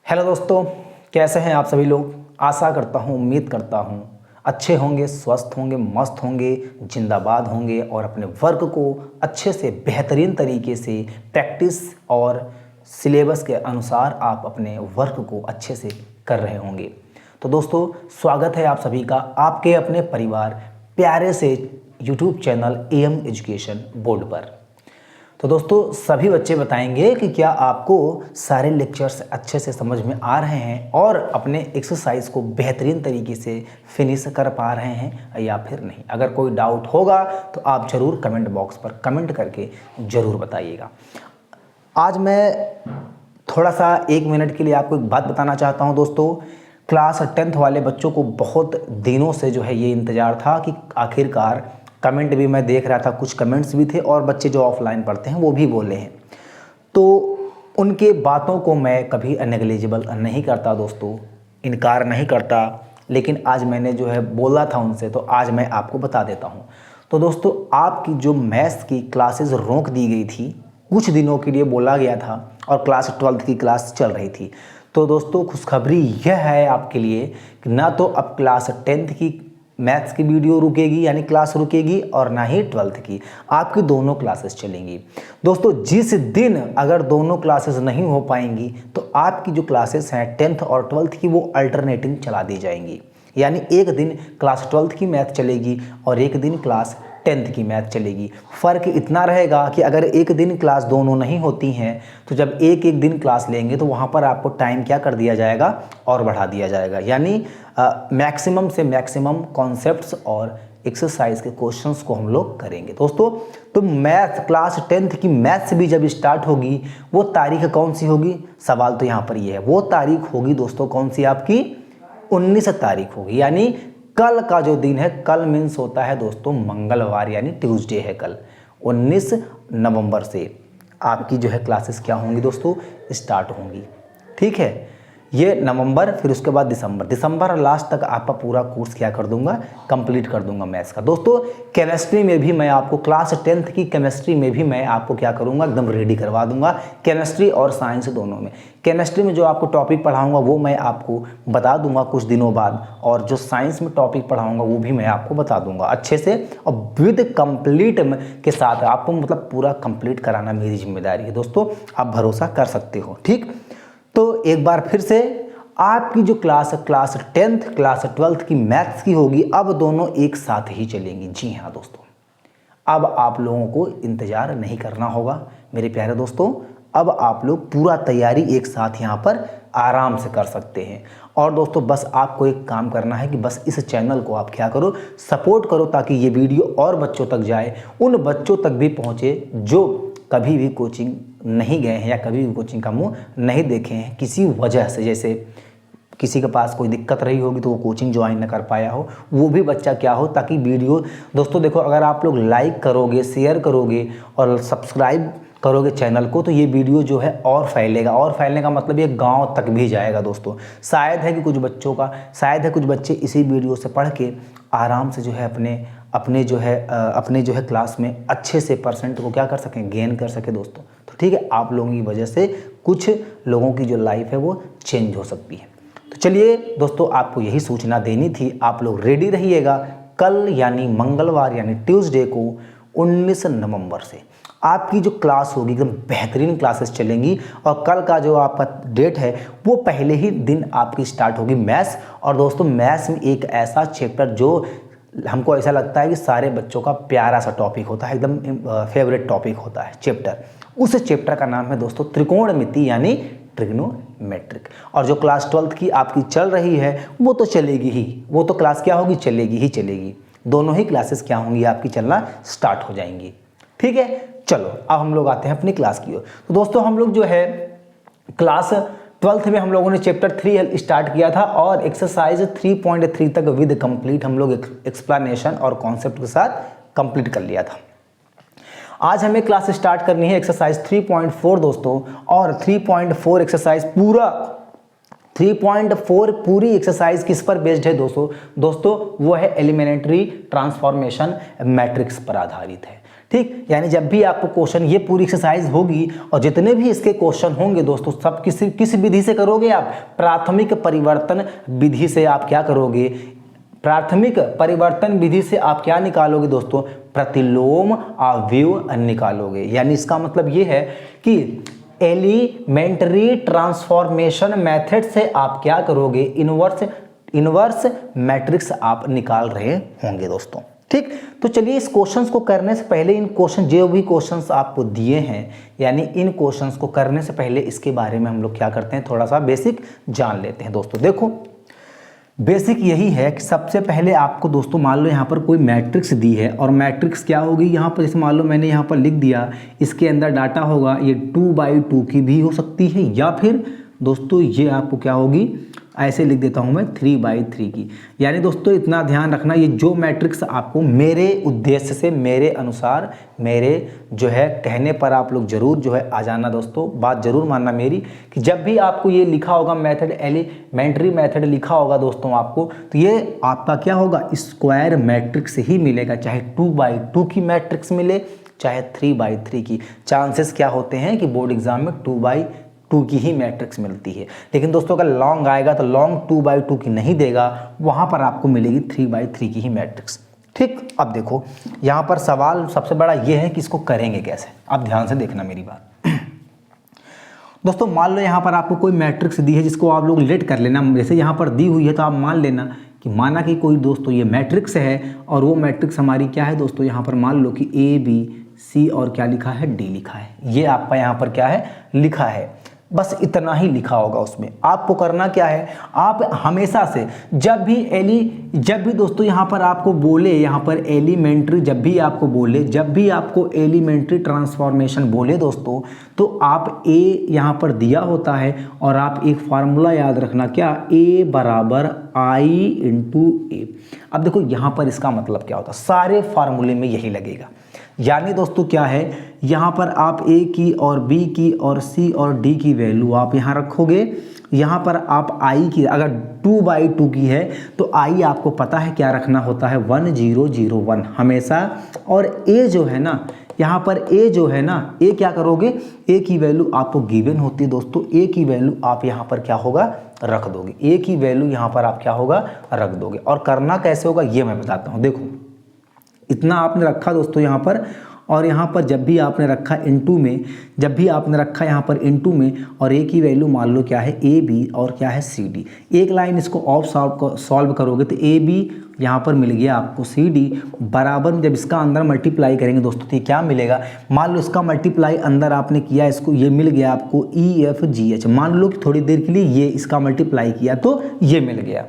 Hello दोस्तों, कैसे हैं आप सभी लोग। आशा करता हूँ, उम्मीद करता हूँ अच्छे होंगे, स्वस्थ होंगे, मस्त होंगे, जिंदाबाद होंगे और अपने वर्क को अच्छे से बेहतरीन तरीके से प्रैक्टिस और सिलेबस के अनुसार आप अपने वर्क को अच्छे से कर रहे होंगे। तो दोस्तों, स्वागत है आप सभी का आपके अपने परिवार प्यारे से YouTube channel M education board पर। तो दोस्तों, सभी बच्चे बताएंगे कि क्या आपको सारे लेक्चर्स अच्छे से समझ में आ रहे हैं और अपने एक्सरसाइज को बेहतरीन तरीके से फिनिश कर पा रहे हैं या फिर नहीं। अगर कोई डाउट होगा तो आप ज़रूर कमेंट बॉक्स पर कमेंट करके ज़रूर बताइएगा। आज मैं थोड़ा सा 1 मिनट के लिए आपको एक बात बताना चाहता हूँ दोस्तों। क्लास 10th वाले बच्चों को बहुत दिनों से जो है ये इंतज़ार था कि आखिरकार, कमेंट भी मैं देख रहा था, कुछ कमेंट्स भी थे और बच्चे जो ऑफलाइन पढ़ते हैं वो भी बोले हैं, तो उनके बातों को मैं कभी नेग्लिजिबल नहीं करता दोस्तों, इनकार नहीं करता। लेकिन आज मैंने जो है बोला था उनसे, तो आज मैं आपको बता देता हूँ। तो दोस्तों, आपकी जो मैथ्स की क्लासेस रोक दी गई थी, कुछ दिनों के लिए बोला गया था और क्लास 12th की क्लास चल रही थी। तो दोस्तों, खुशखबरी यह है आपके लिए कि ना तो अब क्लास 10th की मैथ्स की वीडियो रुकेगी यानी क्लास रुकेगी और ना ही 12th की, आपकी दोनों क्लासेस चलेंगी। दोस्तों, जिस दिन अगर दोनों क्लासेस नहीं हो पाएंगी तो आपकी जो क्लासेस हैं 10th और 12th की वो अल्टरनेटिंग चला दी जाएंगी। यानी एक दिन क्लास 12th की मैथ चलेगी और एक दिन क्लास 10th की मैथ चलेगी। फ़र्क इतना रहेगा कि अगर एक दिन क्लास दोनों नहीं होती हैं तो जब एक एक दिन क्लास लेंगे तो वहाँ पर आपको टाइम क्या कर दिया जाएगा और बढ़ा दिया जाएगा। यानी मैक्सिमम से मैक्सिमम कॉन्सेप्ट्स और एक्सरसाइज के क्वेश्चंस को हम लोग करेंगे दोस्तों। तो मैथ क्लास 10th की मैथ्स भी जब स्टार्ट होगी, वो तारीख कौन सी होगी, सवाल तो यहाँ पर ये है। वो तारीख होगी दोस्तों कौन सी, आपकी 19 तारीख होगी। यानी कल का जो दिन है, कल मीन्स होता है दोस्तों मंगलवार, यानी ट्यूसडे है कल। 19 नवंबर से आपकी जो है क्लासेस क्या होंगी दोस्तों, स्टार्ट होंगी। ठीक है, ये नवंबर, फिर उसके बाद दिसंबर लास्ट तक आपका पूरा कोर्स क्या कर दूंगा, कंप्लीट कर दूंगा मैथ्स का। दोस्तों, केमिस्ट्री में भी मैं आपको क्लास 10th की केमिस्ट्री में भी मैं आपको क्या करूंगा, एकदम रेडी करवा दूंगा। केमिस्ट्री और साइंस दोनों में। केमिस्ट्री में जो आपको टॉपिक पढ़ाऊंगा वो मैं आपको बता दूंगा कुछ दिनों बाद, और जो साइंस में टॉपिक पढ़ाऊंगा वो भी मैं आपको बता दूंगा अच्छे से और विद कंप्लीट के साथ। आपको मतलब पूरा कंप्लीट कराना मेरी जिम्मेदारी है दोस्तों, आप भरोसा कर सकते हो। ठीक, तो एक बार फिर से आपकी जो क्लास 10th क्लास 12th की मैथ्स की होगी, अब दोनों एक साथ ही चलेंगी। जी हाँ दोस्तों, अब आप लोगों को इंतज़ार नहीं करना होगा मेरे प्यारे दोस्तों। अब आप लोग पूरा तैयारी एक साथ यहाँ पर आराम से कर सकते हैं। और दोस्तों, बस आपको एक काम करना है कि बस इस चैनल को आप क्या करो, सपोर्ट करो, ताकि ये वीडियो और बच्चों तक जाए, उन बच्चों तक भी पहुँचे जो कभी भी कोचिंग नहीं गए हैं या कभी भी कोचिंग का मुंह नहीं देखे हैं किसी वजह से। जैसे किसी के पास कोई दिक्कत रही होगी तो वो कोचिंग ज्वाइन न कर पाया हो, वो भी बच्चा क्या हो, ताकि वीडियो दोस्तों देखो, अगर आप लोग लाइक करोगे, शेयर करोगे और सब्सक्राइब करोगे चैनल को, तो ये वीडियो जो है और फैलेगा। और फैलने का मतलब ये गांव तक भी जाएगा दोस्तों। शायद है कि कुछ बच्चे इसी वीडियो से पढ़ के आराम से जो है अपने जो है क्लास में अच्छे से परसेंट को क्या कर सकें, गेन कर सके दोस्तों। तो ठीक है, आप लोगों की वजह से कुछ लोगों की जो लाइफ है वो चेंज हो सकती है। तो चलिए दोस्तों, आपको यही सूचना देनी थी। आप लोग रेडी रहिएगा। कल यानी मंगलवार यानी ट्यूसडे को 19 नवंबर से आपकी जो क्लास होगी एकदम बेहतरीन क्लासेस चलेंगी। और कल का जो आपका डेट है वो पहले ही दिन आपकी स्टार्ट होगी मैथ्स। और दोस्तों, मैथ्स में एक ऐसा चैप्टर जो हमको ऐसा लगता है कि सारे बच्चों का प्यारा सा टॉपिक होता है, एकदम फेवरेट टॉपिक होता है चैप्टर। उस चैप्टर का नाम है दोस्तों त्रिकोणमिति यानी ट्रिग्नोमेट्रिक। और जो क्लास 12th की आपकी चल रही है वो तो चलेगी ही, वो तो क्लास क्या होगी, चलेगी ही चलेगी। दोनों ही क्लासेस क्या होंगी, आपकी चलना स्टार्ट हो जाएंगी। ठीक है, चलो अब हम लोग आते हैं अपनी क्लास की ओर। तो दोस्तों, हम लोग जो है क्लास 12th में हम लोगों ने चैप्टर 3 स्टार्ट किया था और एक्सरसाइज 3.3 तक विद कंप्लीट हम लोग एक्सप्लेनेशन और कॉन्सेप्ट के साथ कंप्लीट कर लिया था। आज हमें क्लास स्टार्ट करनी है एक्सरसाइज 3.4 दोस्तों। और 3.4 एक्सरसाइज पूरा 3.4 पूरी एक्सरसाइज किस पर बेस्ड है दोस्तों वो है एलिमेंट्री ट्रांसफॉर्मेशन मैट्रिक्स पर आधारित है। ठीक, यानी जब भी आपको क्वेश्चन, ये पूरी एक्सरसाइज होगी और जितने भी इसके क्वेश्चन होंगे दोस्तों, सब किस विधि से करोगे आप? प्राथमिक परिवर्तन विधि से आप क्या करोगे? प्राथमिक परिवर्तन विधि से आप क्या निकालोगे दोस्तों? प्रतिलोम अवयव निकालोगे। यानी इसका मतलब ये है कि एलिमेंट्री ट्रांसफॉर्मेशन मेथड से आप क्या करोगे? इनवर्स मैट्रिक्स आप निकाल रहे होंगे दोस्तों। ठीक, तो चलिए इस क्वेश्चंस को करने से पहले, इन क्वेश्चन जो भी क्वेश्चंस आपको दिए हैं, यानी इन क्वेश्चंस को करने से पहले इसके बारे में हम लोग क्या करते हैं, थोड़ा सा बेसिक जान लेते हैं दोस्तों। देखो बेसिक यही है कि सबसे पहले आपको दोस्तों, मान लो यहाँ पर कोई मैट्रिक्स दी है और मैट्रिक्स क्या होगी यहाँ पर, जैसे मान लो मैंने यहाँ पर लिख दिया, इसके अंदर डाटा होगा, ये 2/2 की भी हो सकती है, या फिर दोस्तों ये आपको क्या होगी, ऐसे लिख देता हूँ मैं 3/3 की। यानी दोस्तों इतना ध्यान रखना, ये जो मैट्रिक्स आपको मेरे उद्देश्य से, मेरे अनुसार, मेरे जो है कहने पर आप लोग जरूर जो है आ जाना दोस्तों, बात जरूर मानना मेरी, कि जब भी आपको ये लिखा होगा मेथड, एलिमेंट्री मेथड लिखा होगा दोस्तों आपको, तो ये आपका क्या होगा, स्क्वायर मैट्रिक्स ही मिलेगा, चाहे 2/2 की मैट्रिक्स मिले, चाहे 3/3 की। चांसेस क्या होते हैं कि बोर्ड एग्जाम में 2/2 की ही मैट्रिक्स मिलती है, लेकिन दोस्तों अगर लॉन्ग आएगा तो लॉन्ग 2/2 की नहीं देगा, वहां पर आपको मिलेगी 3/3 की ही मैट्रिक्स। ठीक, अब देखो यहां पर सवाल सबसे बड़ा ये है कि इसको करेंगे कैसे। अब ध्यान से देखना मेरी बात दोस्तों। मान लो यहां पर आपको कोई मैट्रिक्स दी है, जिसको आप लोग लेट कर लेना, जैसे यहां पर दी हुई है तो आप मान लेना कि माना कि कोई दोस्तों ये मैट्रिक्स है, और वो मैट्रिक्स हमारी क्या है दोस्तों, यहाँ पर मान लो कि ABC और क्या लिखा है, D लिखा है। ये आपका यहाँ पर क्या है, लिखा है, बस इतना ही लिखा होगा उसमें। आपको करना क्या है, आप हमेशा से जब भी दोस्तों यहाँ पर आपको बोले, यहाँ पर एलिमेंट्री जब भी आपको बोले, जब भी आपको एलिमेंट्री ट्रांसफॉर्मेशन बोले दोस्तों, तो आप A यहाँ पर दिया होता है, और आप एक फार्मूला याद रखना, क्या, A बराबर I/A। अब देखो यहाँ पर इसका मतलब क्या होता है, सारे फार्मूले में यही लगेगा। यानी दोस्तों क्या है, यहाँ पर आप A की और B की और C और D की वैल्यू आप यहाँ रखोगे। यहाँ पर आप I की, अगर 2/2 की है तो I आपको पता है क्या रखना होता है, 1001 हमेशा। और A जो है ना, यहाँ पर A जो है ना, A क्या करोगे, A की वैल्यू आपको गिवन होती है दोस्तों, A की वैल्यू आप यहाँ पर क्या होगा, रख दोगे। A की वैल्यू यहाँ पर आप क्या होगा, रख दोगे। और करना कैसे होगा ये मैं बताता हूँ। देखो इतना आपने रखा दोस्तों यहाँ पर, और यहाँ पर जब भी आपने रखा इनटू में, जब भी आपने रखा यहाँ पर इनटू में, और A की वैल्यू मान लो क्या है, AB और क्या है CD। एक लाइन इसको ऑफ सॉल्व करोगे तो AB यहाँ पर मिल गया आपको, CD बराबर में जब इसका अंदर मल्टीप्लाई करेंगे दोस्तों तो क्या मिलेगा, मान लो इसका मल्टीप्लाई अंदर आपने किया, इसको ये मिल गया आपको EFGH। मान लो कि थोड़ी देर के लिए ये इसका मल्टीप्लाई किया तो ये मिल गया।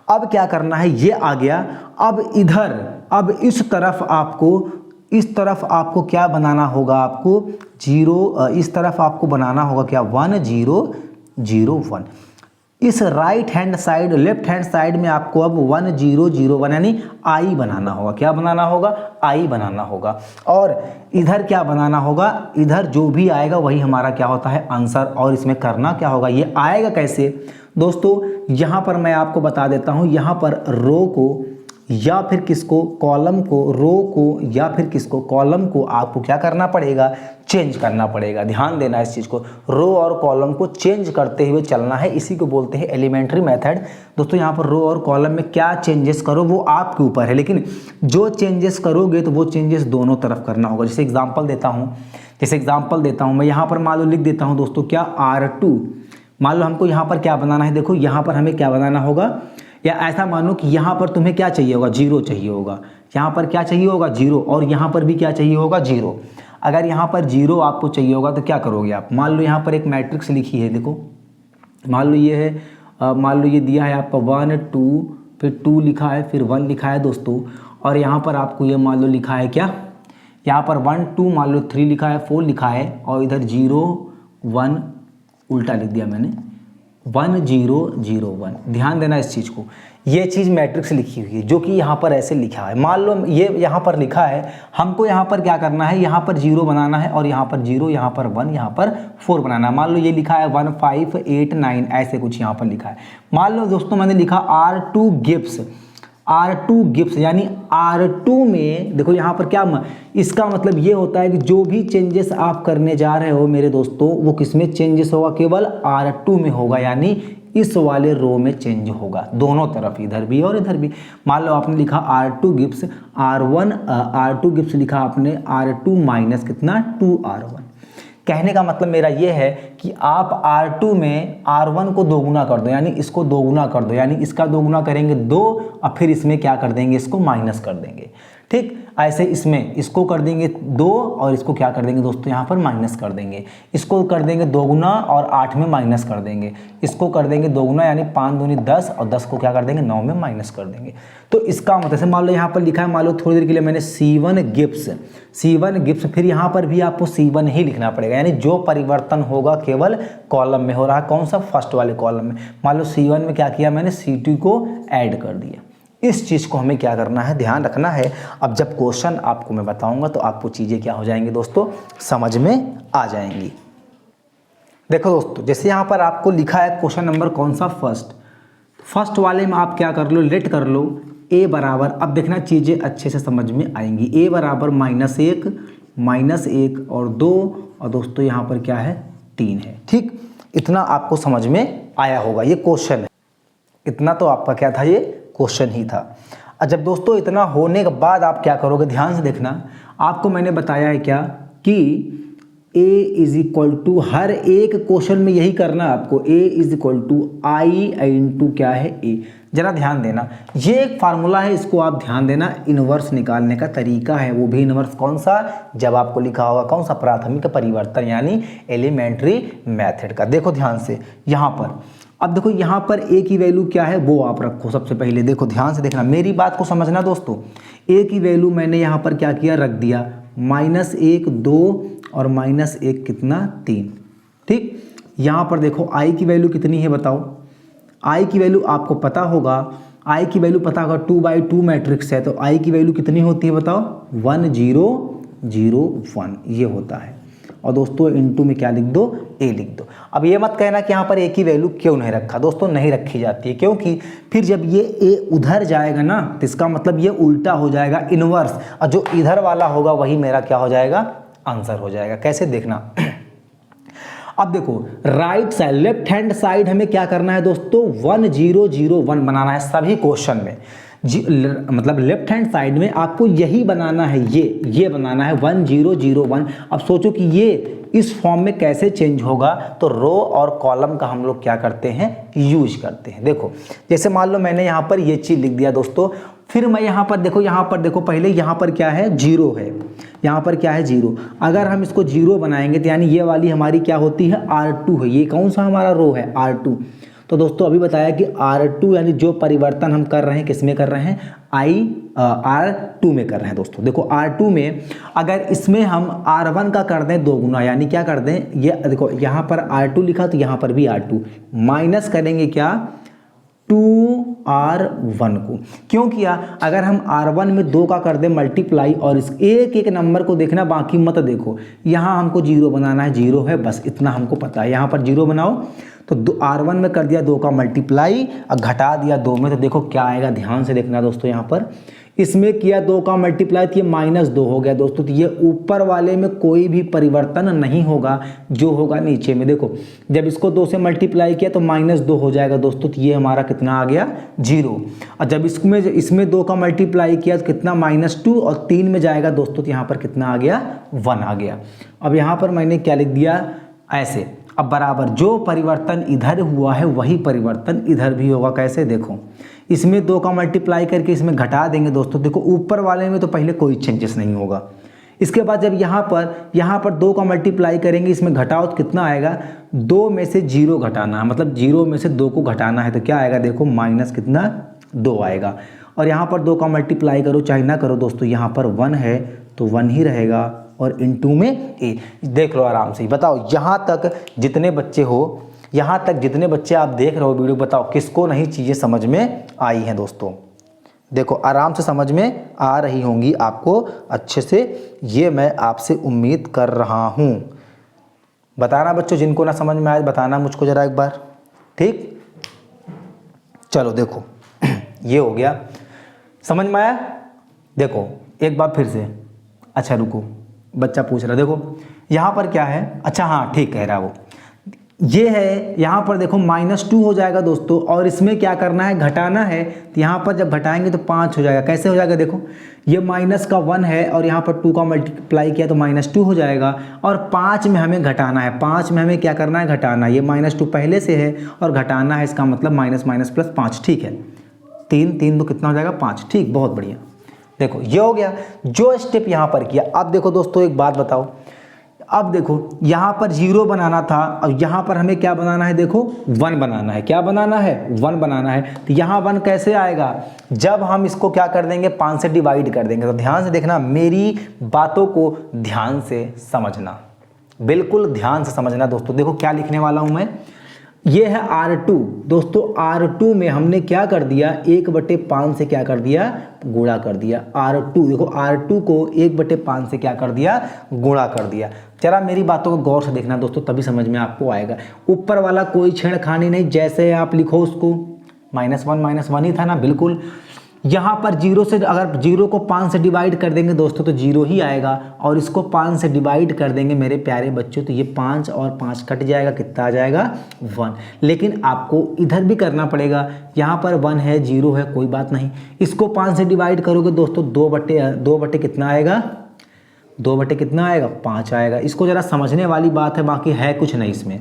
अब क्या करना है, ये आ गया। अब इधर, अब इस तरफ आपको क्या बनाना होगा, आपको 0, इस तरफ आपको बनाना होगा क्या, 1001। इस right hand side, left hand side में आपको अब 1001 यानी I बनाना होगा। क्या बनाना होगा, I बनाना होगा। और इधर क्या बनाना होगा, इधर जो भी आएगा वही हमारा क्या होता है, आंसर। और इसमें करना क्या होगा, ये आएगा कैसे दोस्तों, यहाँ पर मैं आपको बता देता हूँ। यहाँ पर रो को या फिर किसको, कॉलम को, रो को या फिर किसको, कॉलम को आपको क्या करना पड़ेगा, चेंज करना पड़ेगा। ध्यान देना इस चीज़ को, रो और कॉलम को चेंज करते हुए चलना है। इसी को बोलते हैं एलिमेंट्री मेथड दोस्तों। यहाँ पर रो और कॉलम में क्या चेंजेस करो वो आपके ऊपर है, लेकिन जो चेंजेस करोगे तो वो चेंजेस दोनों तरफ करना होगा। जैसे एग्जाम्पल देता हूँ मैं, यहाँ पर मान लो लिख देता हूँ दोस्तों क्या, R2। मान लो हमको यहाँ पर क्या बनाना है, देखो यहाँ पर हमें क्या बनाना होगा, या ऐसा मानो कि यहाँ पर तुम्हें क्या चाहिए होगा, 0 चाहिए होगा। यहाँ पर क्या चाहिए होगा, 0, और यहाँ पर भी क्या चाहिए होगा, 0। अगर यहाँ पर 0 आपको चाहिए होगा तो क्या करोगे आप, मान लो यहाँ पर एक मैट्रिक्स लिखी है, देखो मान लो ये है, मान लो ये दिया है आपका 1 2, फिर 2 लिखा है, फिर 1 लिखा है दोस्तों। और यहाँ पर आपको ये मान लो लिखा है क्या, यहाँ पर 1 2 मान लो 3 लिखा है, 4 लिखा है, और इधर 0 1 उल्टा लिख दिया मैंने, 1001। ध्यान देना इस चीज़ को, ये चीज़ मैट्रिक्स लिखी हुई है जो कि यहाँ पर ऐसे लिखा है। मान लो ये यहाँ पर लिखा है, हमको यहाँ पर क्या करना है, यहाँ पर 0 बनाना है, और यहाँ पर 0, यहाँ पर 1, यहाँ पर 4 बनाना है। मान लो ये लिखा है 1 5 8 9 ऐसे कुछ यहाँ पर लिखा है। मान लो दोस्तों मैंने लिखा R2 gives R2 गिव्स, यानी R2 में देखो यहाँ पर क्या, इसका मतलब ये होता है कि जो भी चेंजेस आप करने जा रहे हो मेरे दोस्तों, वो किस में चेंजेस होगा, केवल R2 में होगा, यानी इस वाले रो में चेंज होगा, दोनों तरफ, इधर भी और इधर भी। मान लो आपने लिखा R2 गिव्स R2 गिव्स लिखा आपने R2 माइनस कितना 2R1। कहने का मतलब मेरा ये है कि आप R2 में R1 को दोगुना कर दो, यानी इसको दोगुना कर दो, यानी इसका दोगुना करेंगे 2 और फिर इसमें क्या कर देंगे, इसको माइनस कर देंगे। ठीक, ऐसे इसमें इसको कर देंगे 2 और इसको क्या कर देंगे दोस्तों, यहाँ पर माइनस कर देंगे। इसको कर देंगे दोगुना और 8 में माइनस कर देंगे। इसको कर देंगे दोगुना, यानी 5 दूनी 10 और 10 को क्या कर देंगे 9 में माइनस कर देंगे। तो इसका मतलब से मान लो यहाँ पर लिखा है, मान लो थोड़ी देर के लिए मैंने C1 गिव्स, फिर यहाँ पर भी आपको C1 ही लिखना पड़ेगा, यानी जो परिवर्तन होगा केवल कॉलम में हो रहा है। कौन सा, फर्स्ट वाले कॉलम में। मान लो C1 में क्या किया मैंने, C2 को ऐड कर दिया। इस चीज़ को हमें क्या करना है, ध्यान रखना है। अब जब क्वेश्चन आपको मैं बताऊंगा तो आपको चीज़ें क्या हो जाएंगी दोस्तों, समझ में आ जाएंगी। देखो दोस्तों, जैसे यहाँ पर आपको लिखा है क्वेश्चन नंबर कौन सा, फर्स्ट वाले में आप क्या कर लो, लेट कर लो a बराबर, अब देखना चीज़ें अच्छे से समझ में आएंगी। a बराबर -1 और 2 और दोस्तों यहाँ पर क्या है 3 है। ठीक, इतना आपको समझ में आया होगा, ये क्वेश्चन है। इतना तो आपका क्या था, ये क्वेश्चन ही था। और जब दोस्तों इतना होने के बाद आप क्या करोगे, ध्यान से देखना, आपको मैंने बताया है क्या कि a इज इक्वल टू, हर एक क्वेश्चन में यही करना है आपको, a is equal to I into क्या है a। जरा ध्यान देना, ये एक फार्मूला है, इसको आप ध्यान देना, इनवर्स निकालने का तरीका है, वो भी इनवर्स कौन सा, जब आपको लिखा होगा कौन सा, प्राथमिक परिवर्तन, यानी एलिमेंट्री मेथड का। देखो ध्यान से यहाँ पर, अब देखो यहाँ पर a की वैल्यू क्या है वो आप रखो। सबसे पहले देखो, ध्यान से देखना, मेरी बात को समझना दोस्तों। a की वैल्यू मैंने यहाँ पर क्या किया, रख दिया, -1 2 और -1 कितना 3। ठीक, यहाँ पर देखो i की वैल्यू कितनी है बताओ, i की वैल्यू आपको पता होगा, i की वैल्यू पता होगा, 2/2 मैट्रिक्स है, तो i की वैल्यू कितनी होती है बताओ, 1 0 0 1 ये होता है। और दोस्तों इनटू में क्या लिख दो, a लिख दो। अब ये मत कहना कि यहाँ पर a की वैल्यू क्यों नहीं रखा, दोस्तों नहीं रखी जाती है, क्योंकि फिर जब ये a उधर जाएगा ना, तो इसका मतलब ये उल्टा हो जाएगा, इनवर्स, और जो इधर वाला होगा वही मेरा क्या हो जाएगा, आंसर हो जाएगा। कैसे देखना, अब देखो right side, left hand side हमें क्या करना है दोस्तों, 1 0 0 1 बनाना है सभी क्वेश्चन में। मतलब लेफ्ट हैंड साइड में आपको यही बनाना है, ये बनाना है 1 0 0 1। अब सोचो कि ये इस फॉर्म में कैसे चेंज होगा, तो रो और कॉलम का हम लोग क्या करते हैं, यूज करते हैं। देखो जैसे मान लो मैंने यहाँ पर ये चीज़ लिख दिया दोस्तों, फिर मैं यहाँ पर देखो पहले यहाँ पर क्या है, 0 है, यहाँ पर क्या है 0। अगर हम इसको 0 बनाएंगे तो यानी ये वाली हमारी क्या होती है, R2 है। ये कौन सा हमारा रो है, R2। तो दोस्तों अभी बताया कि R2 यानी जो परिवर्तन हम कर रहे हैं किस में कर रहे हैं, R2 में कर रहे हैं। दोस्तों देखो R2 में अगर इसमें हम R1 का कर दें दोगुना, यानी क्या कर दें, ये देखो यहाँ पर R2 लिखा तो यहाँ पर भी R2, माइनस करेंगे क्या 2R1 को। क्यों किया, अगर हम R1 में 2 का कर दें मल्टीप्लाई, और इस एक एक नंबर को देखना, बाकी मत देखो। यहाँ हमको 0 बनाना है, 0 है बस, इतना हमको पता है। यहाँ पर 0 बनाओ तो R1 में कर दिया 2 का मल्टीप्लाई और घटा दिया 2 में, तो देखो क्या आएगा, ध्यान से देखना दोस्तों। यहाँ पर इसमें किया 2 का मल्टीप्लाई तो ये -2 हो गया दोस्तों। तो ये ऊपर वाले में कोई भी परिवर्तन नहीं होगा, जो होगा नीचे में। देखो जब इसको 2 से मल्टीप्लाई किया तो -2 हो जाएगा दोस्तों, तो ये हमारा कितना आ गया 0। और जब इसमें 2 का मल्टीप्लाई किया तो कितना -2 और 3 में जाएगा दोस्तों, तो यहाँ पर कितना आ गया 1 आ गया। अब यहाँ पर मैंने क्या लिख दिया ऐसे, अब बराबर जो परिवर्तन इधर हुआ है वही परिवर्तन इधर भी होगा। कैसे, देखो इसमें 2 का मल्टीप्लाई करके इसमें घटा देंगे दोस्तों। देखो ऊपर वाले में तो पहले कोई चेंजेस नहीं होगा, इसके बाद जब यहाँ पर 2 का मल्टीप्लाई करेंगे, इसमें घटाओ तो कितना आएगा, 2 में से 0 घटाना है, मतलब 0 में से 2 को घटाना है, तो क्या आएगा देखो माइनस कितना 2 आएगा। और यहाँ पर 2 का मल्टीप्लाई करो चाहे ना करो दोस्तों, यहाँ पर 1 है तो 1 ही रहेगा, और इनटू में a। देख लो आराम से, बताओ यहाँ तक जितने बच्चे हो, यहाँ तक जितने बच्चे आप देख रहे हो वीडियो, बताओ किसको नहीं चीज़ें समझ में आई हैं दोस्तों। देखो आराम से समझ में आ रही होंगी आपको अच्छे से, ये मैं आपसे उम्मीद कर रहा हूँ। बताना बच्चों जिनको ना समझ में आए, बताना मुझको ज़रा एक बार, ठीक। चलो देखो ये हो गया। समझ में आया? देखो एक बार फिर से, अच्छा रुको, बच्चा पूछ रहा, देखो यहाँ पर क्या है, अच्छा हाँ ठीक कह रहा है वो, ये है यहाँ पर देखो -2 हो जाएगा दोस्तों, और इसमें क्या करना है, घटाना है। तो यहाँ पर जब घटाएंगे तो 5 हो जाएगा। कैसे हो जाएगा, देखो ये -1 है और यहाँ पर 2 का मल्टीप्लाई किया तो -2 हो जाएगा, और 5 में हमें घटाना है, 5 में हमें क्या करना है, घटाना। ये -2 पहले से है और घटाना है, इसका मतलब माइनस प्लस 5, ठीक है। 3 तो कितना हो जाएगा, 5, ठीक, बहुत बढ़िया। देखो ये हो गया जो स्टेप यहाँ पर किया। अब देखो दोस्तों एक बात बताओ, अब देखो यहाँ पर 0 बनाना था, अब यहाँ पर हमें क्या बनाना है, देखो 1 बनाना है। क्या बनाना है, 1 बनाना है। तो यहाँ 1 कैसे आएगा, जब हम इसको क्या कर देंगे, 5 से डिवाइड कर देंगे। तो ध्यान से देखना, मेरी बातों को ध्यान से समझना, बिल्कुल ध्यान से समझना दोस्तों। देखो क्या लिखने वाला हूँ मैं, ये है R2 दोस्तों। R2 में हमने क्या कर दिया, 1/5 से क्या कर दिया, गुणा कर दिया। R2 देखो, R2 को 1/5 से क्या कर दिया, गुणा कर दिया। जरा मेरी बातों को गौर से देखना दोस्तों, तभी समझ में आपको आएगा। ऊपर वाला कोई छेड़खानी नहीं, जैसे आप लिखो उसको, -1 ही था ना, बिल्कुल। यहाँ पर 0 से, अगर 0 को 5 से डिवाइड कर देंगे दोस्तों तो 0 ही आएगा, और इसको 5 से डिवाइड कर देंगे मेरे प्यारे बच्चों तो ये 5 और 5 कट जाएगा, कितना आ जाएगा, 1। लेकिन आपको इधर भी करना पड़ेगा, यहाँ पर 1 है, 0 है, कोई बात नहीं। इसको 5 से डिवाइड करोगे दोस्तों 2 बटे कितना आएगा, 2 बटे कितना आएगा, 5 आएगा। इसको ज़रा समझने वाली बात है, बाकी है कुछ नहीं इसमें।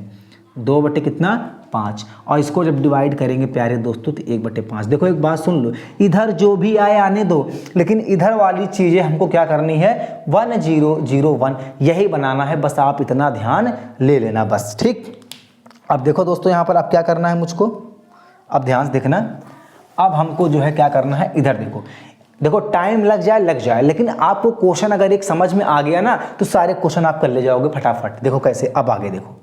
2 बटे कितना, 5, और इसको जब डिवाइड करेंगे प्यारे दोस्तों तो 1/5। देखो एक बात सुन लो, इधर जो भी आए आने दो, लेकिन इधर वाली चीज़ें हमको क्या करनी है, 1 0 0 1 यही बनाना है, बस आप इतना ध्यान ले लेना बस, ठीक। अब देखो दोस्तों यहाँ पर अब क्या करना है मुझको, अब ध्यान से देखना। अब हमको जो है क्या करना है, इधर देखो टाइम लग जाए, लेकिन आपको क्वेश्चन अगर एक समझ में आ गया ना तो सारे क्वेश्चन आप कर ले जाओगे फटाफट। देखो कैसे, अब आगे देखो,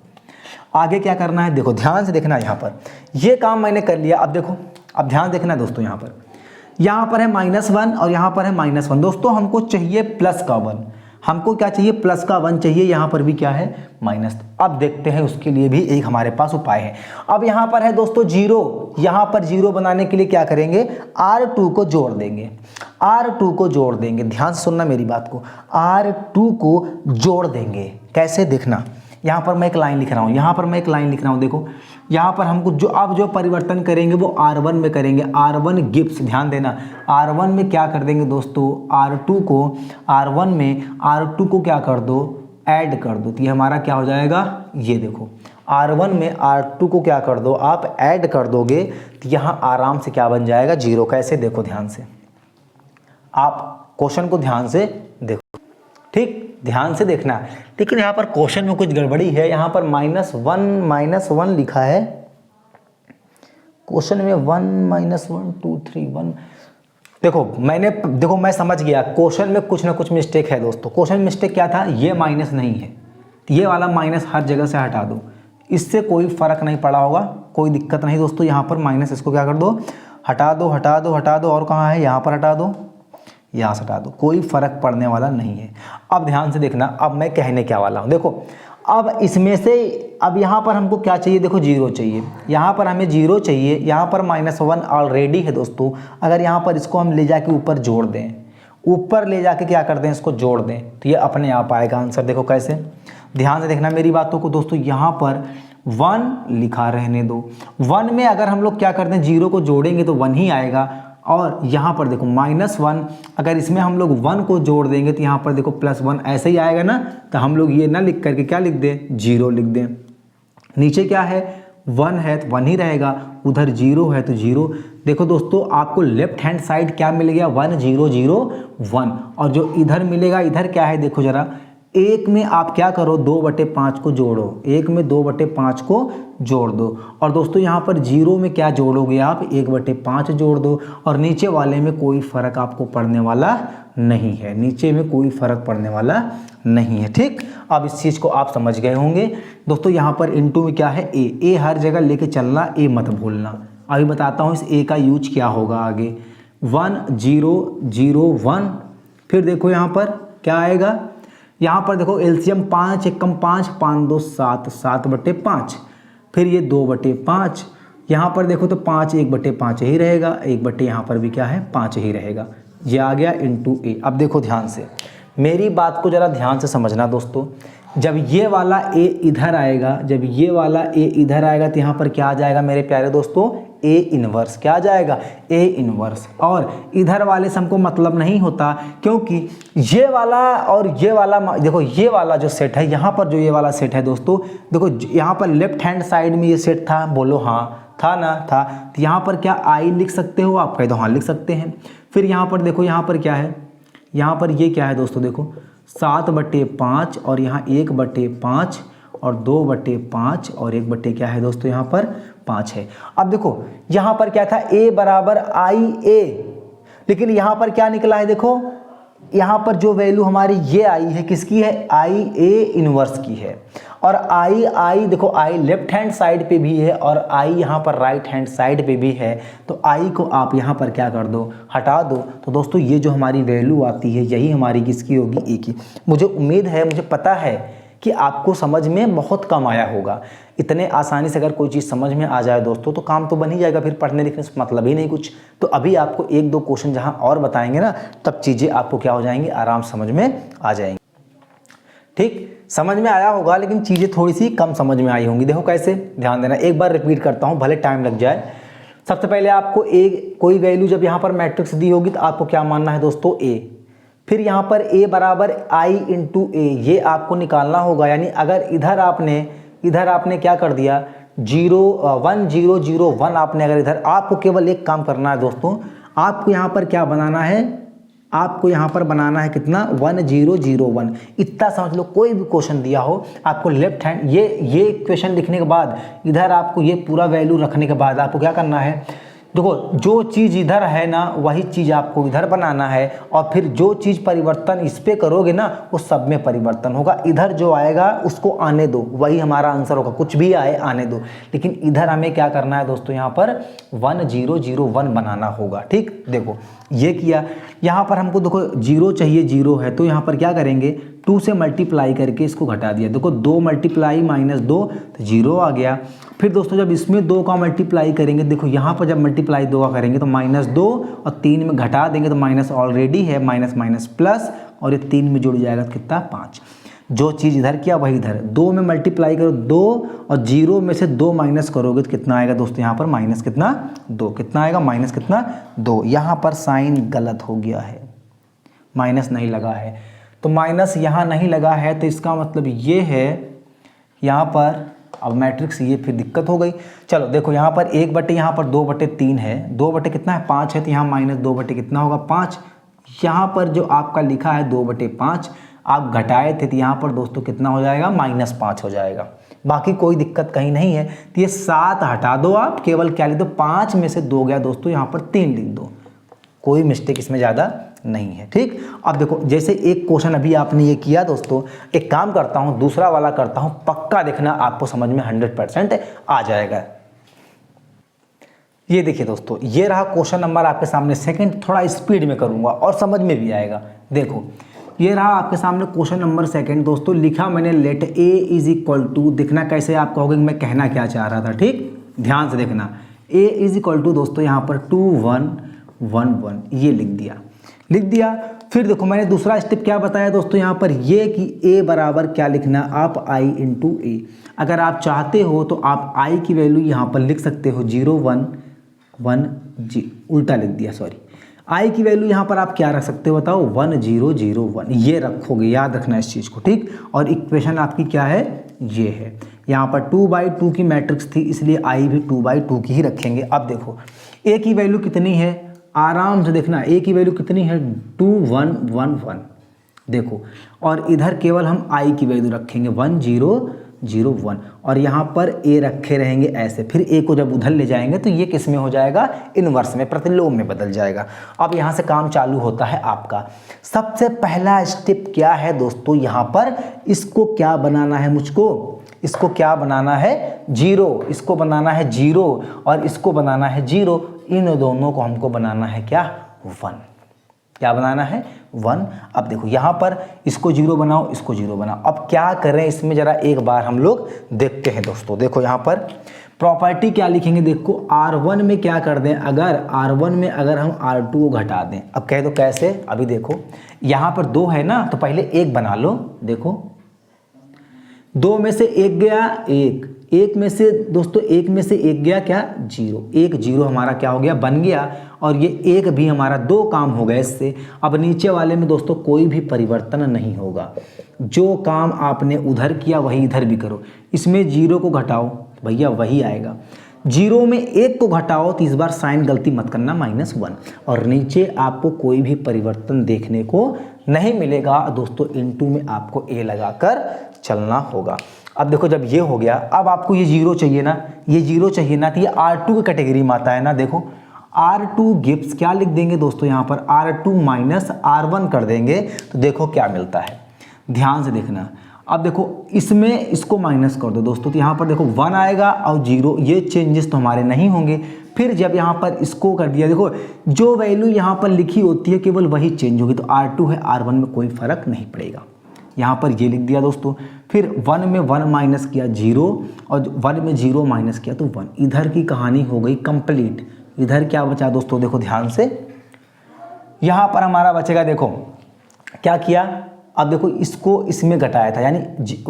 आगे क्या करना है, देखो ध्यान से देखना। यहाँ पर ये काम मैंने कर लिया। अब देखो, अब ध्यान देखना दोस्तों, यहाँ पर है -1 और यहाँ पर है -1 दोस्तों। हमको चाहिए प्लस का 1, हमको क्या चाहिए, प्लस का 1 चाहिए। यहाँ पर भी क्या है, माइनस। अब देखते हैं उसके लिए भी एक हमारे पास उपाय है। अब यहाँ पर है दोस्तों 0, यहाँ पर 0 बनाने के लिए क्या करेंगे, R2 को जोड़ देंगे, R2 को जोड़ देंगे। ध्यान से सुनना मेरी बात को, R2 को जोड़ देंगे। कैसे, देखना, यहाँ पर मैं एक लाइन लिख रहा हूँ, यहाँ पर मैं एक लाइन लिख रहा हूँ। देखो यहाँ पर हमको जो परिवर्तन करेंगे वो R1 में करेंगे, R1 गिव्स। ध्यान देना, R1 में क्या कर देंगे दोस्तों, R2 को, R1 में R2 को क्या कर दो, ऐड कर दो। तो ये हमारा क्या हो जाएगा, ये देखो R1 में R2 को क्या कर दो, आप ऐड कर दोगे तो यहाँ आराम से क्या बन जाएगा, 0। कैसे, देखो ध्यान से, आप क्वेश्चन को ध्यान से देखो, ठीक, ध्यान से देखना। लेकिन यहाँ पर क्वेश्चन में कुछ गड़बड़ी है, यहाँ पर -1 लिखा है क्वेश्चन में, 1 -1 2 3 1। देखो मैं समझ गया, क्वेश्चन में कुछ ना कुछ मिस्टेक है दोस्तों। क्वेश्चन मिस्टेक क्या था, ये माइनस नहीं है, ये वाला माइनस हर जगह से हटा दो, इससे कोई फर्क नहीं पड़ा होगा, कोई दिक्कत नहीं दोस्तों। यहाँ पर माइनस, इसको क्या कर दो, हटा दो, और कहाँ है, यहाँ पर हटा दो, यहाँ से हटा दो, कोई फर्क पड़ने वाला नहीं है। अब ध्यान से देखना, अब मैं कहने क्या वाला हूँ। देखो अब इसमें से, अब यहाँ पर हमको क्या चाहिए, देखो 0 चाहिए, यहाँ पर हमें 0 चाहिए, यहाँ पर -1 ऑलरेडी है दोस्तों। अगर यहाँ पर इसको हम ले जाके ऊपर जोड़ दें, ऊपर ले जाके क्या कर दें, इसको जोड़ दें, तो ये अपने आप आएगा आंसर। देखो कैसे, ध्यान से देखना मेरी बातों को दोस्तों। यहाँ पर 1 लिखा रहने दो, 1 में अगर हम लोग क्या करते हैं, 0 को जोड़ेंगे तो 1 ही आएगा। और यहाँ पर देखो -1, अगर इसमें हम लोग 1 को जोड़ देंगे तो यहाँ पर देखो +1 ऐसे ही आएगा ना। तो हम लोग ये ना लिख करके क्या लिख दें, 0 लिख दें। नीचे क्या है, 1 है तो 1 ही रहेगा, उधर 0 है तो 0। देखो दोस्तों, आपको लेफ्ट हैंड साइड क्या मिल गया, 1 0 0 1, और जो इधर मिलेगा, इधर क्या है, देखो जरा, 1 में आप क्या करो, 2/5 को जोड़ो, 1 में 2/5 को जोड़ दो। और दोस्तों यहाँ पर 0 में क्या जोड़ोगे आप, 1/5 जोड़ दो, और नीचे वाले में कोई फ़र्क आपको पड़ने वाला नहीं है, नीचे में कोई फ़र्क पड़ने वाला नहीं है, ठीक। अब इस चीज़ को आप समझ गए होंगे दोस्तों। यहाँ पर इनटू में क्या है, ए हर जगह लेके चलना, ए मत भूलना। अभी बताता हूँ इस ए का यूज क्या होगा आगे। 1 0 0 1, फिर देखो यहाँ पर क्या आएगा, यहाँ पर देखो एलसीएम 5 1 5 5 2 7 7/5, फिर ये 2/5, यहाँ पर देखो तो 5 1/5 ही रहेगा, 1/, यहाँ पर भी क्या है 5 ही रहेगा। ये आ गया इंटू ए। अब देखो ध्यान से, मेरी बात को ज़रा ध्यान से समझना दोस्तों। जब ये वाला ए इधर आएगा, जब ये वाला ए इधर आएगा तो यहाँ पर क्या आ जाएगा मेरे प्यारे दोस्तों, ए इन्वर्स। क्या आ जाएगा, ए इन्वर्स। और इधर वाले से हमको मतलब नहीं होता, क्योंकि ये वाला और ये वाला, देखो ये वाला जो सेट है, यहाँ पर जो ये वाला सेट है दोस्तों, देखो यहाँ पर लेफ्ट हैंड साइड में ये सेट था, बोलो हाँ था ना, था। तो यहाँ पर क्या आई लिख सकते हो आप, कह दो हाँ लिख सकते हैं। फिर यहाँ पर देखो, यहाँ पर क्या है, यहाँ पर ये क्या है दोस्तों, देखो 7/5 और यहाँ 1/5 और 2/5 और 1/ क्या है दोस्तों, यहाँ पर 5 है। अब देखो यहाँ पर क्या था, a बराबर आई ए, लेकिन यहाँ पर क्या निकला है, देखो यहाँ पर जो वैल्यू हमारी ये आई है, किसकी है, आई ए इनवर्स की है। और आई देखो, आई लेफ्ट हैंड साइड पे भी है और आई यहाँ पर राइट हैंड साइड पे भी है। तो आई को आप यहाँ पर क्या कर दो, हटा दो। तो दोस्तों ये जो हमारी वैल्यू आती है, यही हमारी किसकी होगी, ए की। मुझे उम्मीद है, मुझे पता है कि आपको समझ में बहुत कम आया होगा। इतने आसानी से अगर कोई चीज़ समझ में आ जाए दोस्तों तो काम तो बन ही जाएगा, फिर पढ़ने लिखने से मतलब ही नहीं कुछ। तो अभी आपको 1-2 क्वेश्चन जहां और बताएंगे ना, तब चीज़ें आपको क्या हो जाएंगी, आराम समझ में आ जाएंगी। ठीक, समझ में आया होगा, लेकिन चीज़ें थोड़ी सी कम समझ में आई होंगी। देखो कैसे, ध्यान देना, एक बार रिपीट करता हूँ, भले टाइम लग जाए। सबसे पहले आपको कोई वैल्यू जब यहाँ पर मैट्रिक्स दी होगी तो आपको क्या मानना है दोस्तों, ए। फिर यहाँ पर a बराबर आई इंटू ए, ये आपको निकालना होगा। यानी अगर इधर आपने क्या कर दिया, 1 0 0 1, आपने अगर इधर, आपको केवल एक काम करना है दोस्तों, आपको यहाँ पर क्या बनाना है, आपको यहाँ पर बनाना है कितना, 1 0 0 1। इतना समझ लो, कोई भी क्वेश्चन दिया हो आपको लेफ्ट हैंड, ये क्वेश्चन लिखने के बाद इधर आपको ये पूरा वैल्यू रखने के बाद आपको क्या करना है, देखो जो चीज़ इधर है ना, वही चीज़ आपको इधर बनाना है। और फिर जो चीज़ परिवर्तन इस पे करोगे ना, वो सब में परिवर्तन होगा। इधर जो आएगा उसको आने दो, वही हमारा आंसर होगा। कुछ भी आए आने दो, लेकिन इधर हमें क्या करना है दोस्तों, यहाँ पर 1 0 0 1 बनाना होगा। ठीक, देखो ये किया। यहाँ पर हमको देखो 0 चाहिए, 0 है तो यहाँ पर क्या करेंगे, 2 से मल्टीप्लाई करके इसको घटा दिया। देखो 2 मल्टीप्लाई -2 तो 0 आ गया। फिर दोस्तों जब इसमें 2 का मल्टीप्लाई करेंगे, देखो यहाँ पर जब मल्टीप्लाई 2 का करेंगे तो -2 और 3 में घटा देंगे तो माइनस ऑलरेडी है, माइनस प्लस, और ये 3 में जुड़ जाएगा तो कितना, 5। जो चीज़ इधर किया वही इधर, 2 में मल्टीप्लाई करो 2 और 0 में से 2 माइनस करोगे तो कितना आएगा दोस्तों, यहाँ पर माइनस कितना, 2। कितना आएगा, माइनस कितना, 2। यहाँ पर साइन गलत हो गया है, माइनस नहीं लगा है। तो माइनस यहाँ नहीं लगा है तो इसका मतलब ये है, यहाँ पर अब मैट्रिक्स ये फिर दिक्कत हो गई। चलो देखो यहाँ पर 1/, यहाँ पर 2/3 है, 2/ कितना है, 5 है, तो यहाँ -2/ कितना होगा, 5। यहाँ पर जो आपका लिखा है 2/5, आप घटाए थे तो यहाँ पर दोस्तों कितना हो जाएगा, -5 हो जाएगा। बाकी कोई दिक्कत कहीं नहीं है। तो ये 7 हटा दो, आप केवल क्या लिख दो, 5 में से 2 गया दोस्तों, यहाँ पर 3 लिख दो। कोई मिस्टेक इसमें ज़्यादा नहीं है। ठीक, अब देखो जैसे एक क्वेश्चन अभी आपने ये किया दोस्तों, एक काम करता हूँ, दूसरा वाला करता हूँ, पक्का देखना आपको समझ में 100% आ जाएगा। ये देखिए दोस्तों, ये रहा क्वेश्चन नंबर आपके सामने सेकंड। थोड़ा स्पीड में करूँगा और समझ में भी आएगा। देखो ये रहा आपके सामने क्वेश्चन नंबर सेकंड दोस्तों। लिखा मैंने let A is equal to, देखना कैसे आप कहोगे मैं कहना क्या चाह रहा था। ठीक, ध्यान से देखना, ए इज इक्वल टू दोस्तों यहाँ पर 2 1 1 1, ये लिख दिया। फिर देखो मैंने दूसरा स्टेप क्या बताया दोस्तों, यहाँ पर ये कि a बराबर क्या लिखना, आप i इंटू ए। अगर आप चाहते हो तो आप i की वैल्यू यहाँ पर लिख सकते हो 0 1 1 जी, उल्टा लिख दिया, सॉरी। i की वैल्यू यहाँ पर आप क्या रख सकते हो बताओ, 1 0 0 1, ये रखोगे, याद रखना इस चीज़ को। ठीक, और इक्वेशन आपकी क्या है, ये है। यहाँ पर 2/2 की मैट्रिक्स थी, इसलिए i भी 2/2 की ही रखेंगे। अब देखो a की वैल्यू कितनी है, आराम से देखना, a की वैल्यू कितनी है, 2 1 1 1। देखो, और इधर केवल हम i की वैल्यू रखेंगे 1 0 0 1, और यहाँ पर a रखे रहेंगे ऐसे। फिर a को जब उधर ले जाएंगे तो ये किस में हो जाएगा, इनवर्स में, प्रतिलोम में बदल जाएगा। अब यहाँ से काम चालू होता है आपका। सबसे पहला स्टेप क्या है दोस्तों, यहाँ पर इसको क्या बनाना है, मुझको इसको क्या बनाना है, 0, इसको बनाना है 0 और इसको बनाना है 0। इन दोनों को हमको बनाना है क्या, 1। क्या बनाना है, 1। अब देखो यहाँ पर इसको 0 बनाओ, इसको 0 बनाओ। अब क्या करें इसमें, जरा एक बार हम लोग देखते हैं दोस्तों। देखो यहाँ पर प्रॉपर्टी क्या लिखेंगे, देखो R1 में क्या कर दें, अगर R1 में अगर हम R2 को घटा दें, अब कह दो कैसे, अभी देखो यहाँ पर 2 है ना, तो पहले 1 बना लो। देखो 2 में से 1 गया 1, 1 में से दोस्तों 1 में से 1 गया क्या 0, 1 0 हमारा क्या हो गया बन गया, और ये 1 भी हमारा 2 काम हो गए इससे। अब नीचे वाले में दोस्तों कोई भी परिवर्तन नहीं होगा, जो काम आपने उधर किया वही इधर भी करो। इसमें 0 को घटाओ भैया वही आएगा, 0 में 1 को घटाओ तो इस बार साइन गलती मत करना -1, और नीचे आपको कोई भी परिवर्तन देखने को नहीं मिलेगा दोस्तों। इनटू में आपको ए लगाकर चलना होगा। अब देखो जब ये हो गया, अब आपको ये 0 चाहिए ना, ये 0 चाहिए ना, तो ये R2 की कैटेगरी में आता है ना। देखो R2 गिव्स क्या लिख देंगे दोस्तों, यहाँ पर R2 माइनस R1 कर देंगे, तो देखो क्या मिलता है, ध्यान से देखना। अब देखो इसमें इसको माइनस कर दो दोस्तों, तो यहाँ पर देखो 1 आएगा और 0, ये चेंजेस तो हमारे नहीं होंगे। फिर जब यहाँ पर इसको कर दिया, देखो जो वैल्यू यहाँ पर लिखी होती है केवल वही चेंज होगी, तो R2 है R1 में कोई फर्क नहीं पड़ेगा। यहाँ पर ये लिख दिया दोस्तों। फिर 1 में 1 माइनस किया 0, और 1 में 0 माइनस किया तो 1। इधर की कहानी हो गई कंप्लीट। इधर क्या बचा दोस्तों, देखो ध्यान से, यहाँ पर हमारा बचेगा, देखो क्या किया, अब देखो इसको इसमें घटाया था, यानी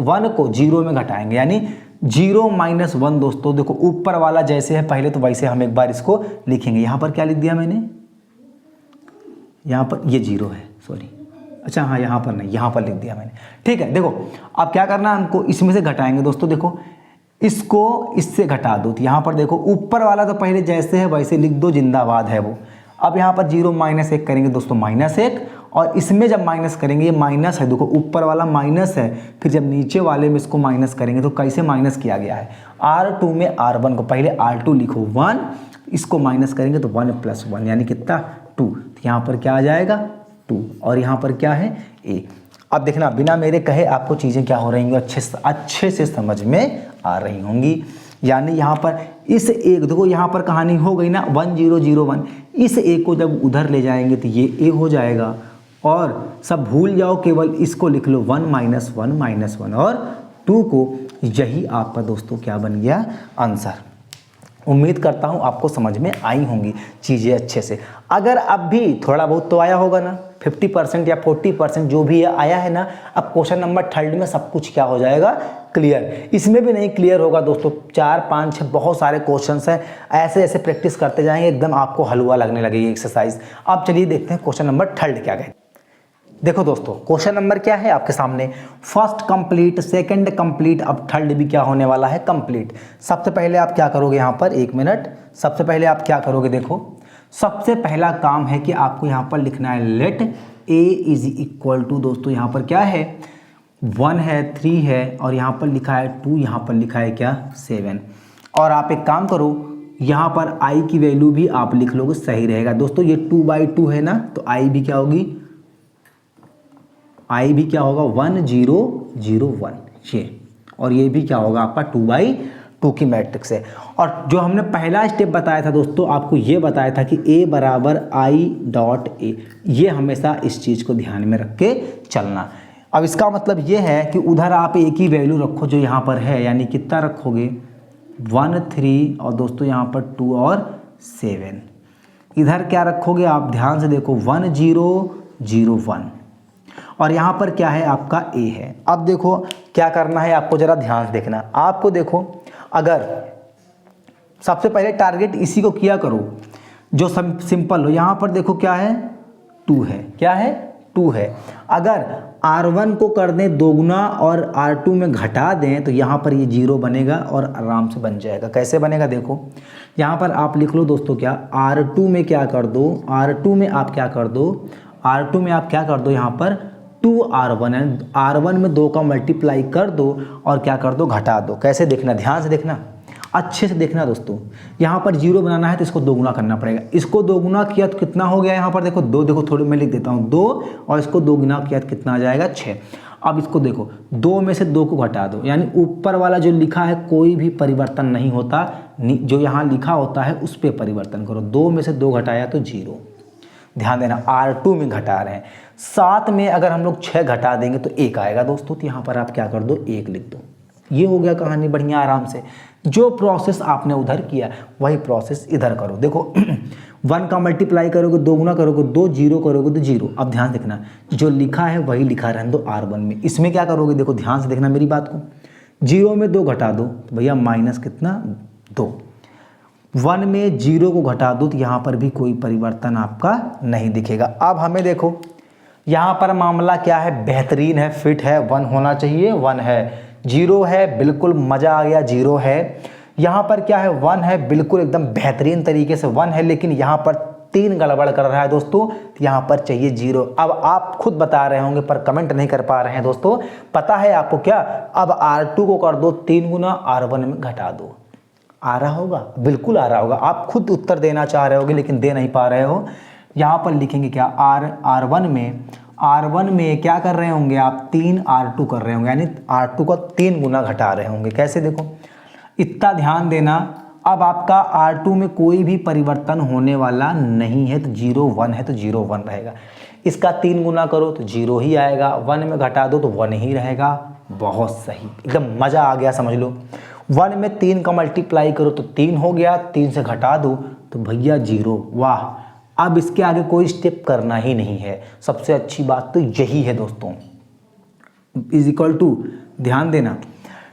1 को 0 में घटाएंगे, यानी 0 माइनस 1 दोस्तों। देखो ऊपर वाला जैसे है पहले तो वैसे हम एक बार इसको लिखेंगे। यहाँ पर क्या लिख दिया मैंने, यहाँ पर ये 0 है, सॉरी, अच्छा हाँ यहाँ पर नहीं, यहाँ पर लिख दिया मैंने, ठीक है। देखो अब क्या करना है हमको, इसमें से घटाएंगे दोस्तों। देखो इसको इससे घटा दो, तो यहाँ पर देखो ऊपर वाला तो पहले जैसे है वैसे लिख दो, जिंदाबाद है वो। अब यहाँ पर 0 माइनस 1 करेंगे दोस्तों, -1, और इसमें जब माइनस करेंगे, ये माइनस है, देखो ऊपर वाला माइनस है, फिर जब नीचे वाले में इसको माइनस करेंगे तो कैसे माइनस किया गया है, R2 में R1 को पहले R2 लिखो 1, इसको माइनस करेंगे तो 1 + 1 यानी कितना 2, तो यहाँ पर क्या आ जाएगा 2, और यहाँ पर क्या है a। अब देखना बिना मेरे कहे आपको चीज़ें क्या हो रही होंगी, अच्छे से समझ में आ रही होंगी। यानी यहाँ पर इस एक, देखो यहाँ पर कहानी हो गई ना 1 0 0 1, इस एक को जब उधर ले जाएंगे तो ये ए हो जाएगा, और सब भूल जाओ, केवल इसको लिख लो 1 - 1 - 1 और 2 को, यही आपका दोस्तों क्या बन गया आंसर। उम्मीद करता हूँ आपको समझ में आई होंगी चीज़ें अच्छे से। अगर अब भी थोड़ा बहुत तो आया होगा ना, 50% या 40% जो भी आया है ना, अब क्वेश्चन नंबर 3 में सब कुछ क्या हो जाएगा क्लियर। इसमें भी नहीं क्लियर होगा दोस्तों, 4 5 6 बहुत सारे क्वेश्चंस हैं, ऐसे ऐसे प्रैक्टिस करते जाएंगे एकदम आपको हलवा लगने लगेगी एक्सरसाइज। अब चलिए देखते हैं क्वेश्चन नंबर 3 क्या कहते हैं। देखो दोस्तों क्वेश्चन नंबर क्या है आपके सामने, फर्स्ट कंप्लीट, सेकंड कंप्लीट, अब थर्ड भी क्या होने वाला है कंप्लीट। सबसे पहले आप क्या करोगे, यहाँ पर 1 मिनट, सबसे पहले आप क्या करोगे, देखो सबसे पहला काम है कि आपको यहाँ पर लिखना है लेट a = दोस्तों यहाँ पर क्या है 1 है 3 है, और यहाँ पर लिखा है 2, यहाँ पर लिखा है क्या 7। और आप एक काम करो, यहाँ पर i की वैल्यू भी आप लिख लोगे, सही रहेगा दोस्तों। ये 2/2 है ना, तो i भी क्या होगी, i भी क्या होगा 1 0 0 1 ये, और ये भी क्या होगा आपका 2/2 की मैट्रिक्स है। और जो हमने पहला स्टेप बताया था दोस्तों, आपको ये बताया था कि a = i.a, ये हमेशा इस चीज़ को ध्यान में रख के चलना। अब इसका मतलब ये है कि उधर आप एक ही वैल्यू रखो जो यहाँ पर है, यानी कितना रखोगे 1 3, और दोस्तों यहाँ पर 2 और 7। इधर क्या रखोगे आप ध्यान से देखो 1 0 0 1, और यहाँ पर क्या है आपका a है। अब देखो क्या करना है आपको, ज़रा ध्यान से देखना। आपको देखो अगर सबसे पहले टारगेट इसी को किया करो जो सिंपल हो। यहाँ पर देखो क्या है 2 है, क्या है 2 है। अगर R1 को कर दें दोगुना और R2 में घटा दें तो यहाँ पर ये 0 बनेगा और आराम से बन जाएगा। कैसे बनेगा देखो, यहाँ पर आप लिख लो दोस्तों क्या, R2 में क्या कर दो, R2 में आप क्या कर दो, R2 में आप क्या कर दो, यहाँ पर 2R1 है, R1 में 2 का मल्टीप्लाई कर दो और क्या कर दो घटा दो। कैसे देखना, ध्यान से देखना, अच्छे से देखना दोस्तों। यहाँ पर 0 बनाना है तो इसको दोगुना करना पड़ेगा। इसको दोगुना किया तो कितना हो गया, यहाँ पर देखो 2, देखो थोड़ी मैं लिख देता हूँ 2, और इसको दोगुना किया तो कितना आ जाएगा 6। अब इसको देखो 2 में से 2 को घटा दो, यानी ऊपर वाला जो लिखा है कोई भी परिवर्तन नहीं होता, जो यहाँ लिखा होता है उस पर परिवर्तन करो। 2 में से 2 घटाया तो 0, ध्यान देना R2 में घटा रहे हैं। 7 में अगर हम लोग 6 घटा देंगे तो 1 आएगा दोस्तों, तो यहाँ पर आप क्या कर दो 1 लिख दो। ये हो गया कहानी बढ़िया आराम से। जो प्रोसेस आपने उधर किया वही प्रोसेस इधर करो। देखो 1 का मल्टीप्लाई करोगे 2 गुना करोगे 2, 0 करोगे तो 0। अब ध्यान देखना, जो लिखा है वही लिखा रहने दो R1 में। इसमें क्या करोगे, देखो ध्यान से देखना मेरी बात को, 0 में 2 घटा दो तो भैया माइनस कितना 2, 1 में 0 को घटा दो तो यहाँ पर भी कोई परिवर्तन आपका नहीं दिखेगा। अब हमें देखो यहाँ पर मामला क्या है, बेहतरीन है, फिट है, 1 होना चाहिए, 1 है, 0 है, बिल्कुल मज़ा आ गया, 0 है। यहाँ पर क्या है, 1 है, बिल्कुल एकदम बेहतरीन तरीके से 1 है, लेकिन यहाँ पर 3 गड़बड़ कर रहा है दोस्तों, यहाँ पर चाहिए 0। अब आप खुद बता रहे होंगे पर कमेंट नहीं कर पा रहे हैं दोस्तों, पता है आपको क्या, अब R2 को कर दो 3 गुना, R1 में घटा दो। आ रहा होगा, बिल्कुल आ रहा होगा। आप खुद उत्तर देना चाह रहे होगे लेकिन दे नहीं पा रहे हो। यहाँ पर लिखेंगे क्या, R1 में क्या कर रहे होंगे आप, 3 R2 कर रहे होंगे, यानी R2 का 3 गुना घटा रहे होंगे। कैसे, देखो इतना ध्यान देना। अब आपका R2 में कोई भी परिवर्तन होने वाला नहीं है, तो 0 1 है तो 0 1 रहेगा। इसका 3 गुना करो तो 0 ही आएगा, 1 में घटा दो तो 1 ही रहेगा। बहुत सही, एकदम मज़ा आ गया, समझ लो। 1 में 3 का मल्टीप्लाई करो तो 3 हो गया, 3 से घटा दो तो भैया 0। वाह, अब इसके आगे कोई स्टेप करना ही नहीं है। सबसे अच्छी बात तो यही है दोस्तों, इज इक्वल टू, ध्यान देना,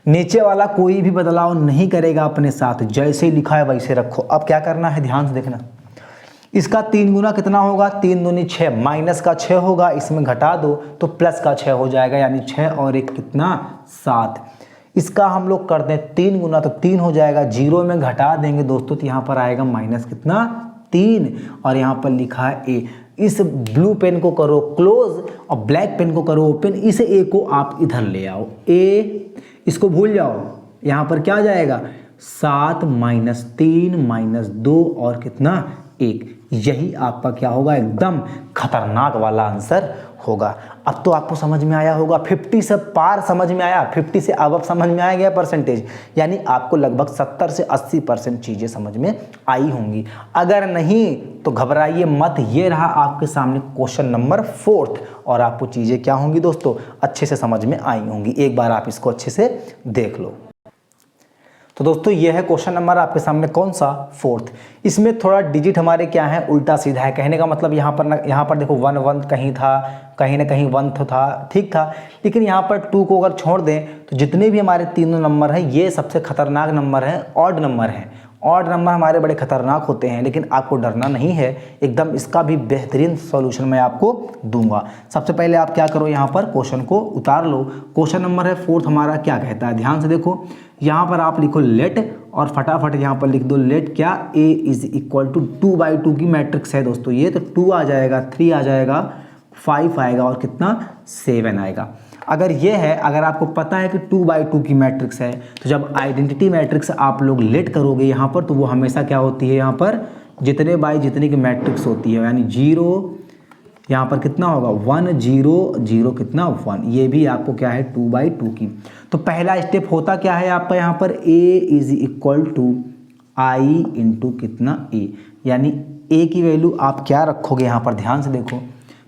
नीचे वाला कोई भी बदलाव नहीं करेगा अपने साथ, जैसे ही लिखा है वैसे रखो। अब क्या करना है, ध्यान से देखना, इसका 3 गुना कितना होगा, 3 दूनी 6, माइनस का 6 होगा, इसमें घटा दो तो प्लस का 6 हो जाएगा, यानी 6 और 1 कितना 7। इसका हम लोग कर दें 3 गुना तो 3 हो जाएगा, 0 में घटा देंगे दोस्तों तो यहाँ पर आएगा माइनस कितना 3, और यहाँ पर लिखा है ए। इस ब्लू पेन को करो क्लोज और ब्लैक पेन को करो ओपन। इस ए को आप इधर ले आओ, ए इसको भूल जाओ, यहाँ पर क्या आ जाएगा 7 माइनस 3 माइनस 2 और कितना 1। यही आपका क्या होगा, एकदम खतरनाक वाला आंसर होगा। अब तो आपको समझ में आया होगा, 50 से पार समझ में आया, 50 से अब समझ में आ गया परसेंटेज, यानी आपको लगभग 70 से 80% चीज़ें समझ में आई होंगी। अगर नहीं तो घबराइए मत, ये रहा आपके सामने क्वेश्चन नंबर 4 और आपको चीज़ें क्या होंगी दोस्तों, अच्छे से समझ में आई होंगी। एक बार आप इसको अच्छे से देख लो। तो दोस्तों ये है क्वेश्चन नंबर आपके सामने कौन सा 4। इसमें थोड़ा डिजिट हमारे क्या है, उल्टा सीधा है। कहने का मतलब यहाँ पर देखो 1 1 कहीं था, कहीं ना कहीं 1 तो था, ठीक था, लेकिन यहाँ पर 2 को अगर छोड़ दें तो जितने भी हमारे तीनों नंबर हैं ये सबसे खतरनाक नंबर हैं, ऑड नंबर हैं। ऑड नंबर हमारे बड़े खतरनाक होते हैं, लेकिन आपको डरना नहीं है, एकदम इसका भी बेहतरीन सॉल्यूशन मैं आपको दूंगा। सबसे पहले आप क्या करो, यहाँ पर क्वेश्चन को उतार लो। क्वेश्चन नंबर है 4 हमारा, क्या कहता है, ध्यान से देखो। यहाँ पर आप लिखो लेट, और फटाफट यहाँ पर लिख दो लेट क्या, ए इज इक्वल टू 2/2 की मैट्रिक्स है दोस्तों ये, तो 2 आ जाएगा, 3 आ जाएगा, 5 आएगा और कितना 7 आएगा। अगर ये है, अगर आपको पता है कि 2/2 की मैट्रिक्स है, तो जब आइडेंटिटी मैट्रिक्स आप लोग लेट करोगे यहाँ पर, तो वो हमेशा क्या होती है, यहाँ पर जितने बाई जितने की मैट्रिक्स होती है, यानी 0 यहाँ पर कितना होगा 1 0 0 कितना 1, ये भी आपको क्या है 2/2 की। तो पहला स्टेप होता क्या है आपका, यहाँ पर a is equal to I into कितना a, यानी a की वैल्यू आप क्या रखोगे, यहाँ पर ध्यान से देखो,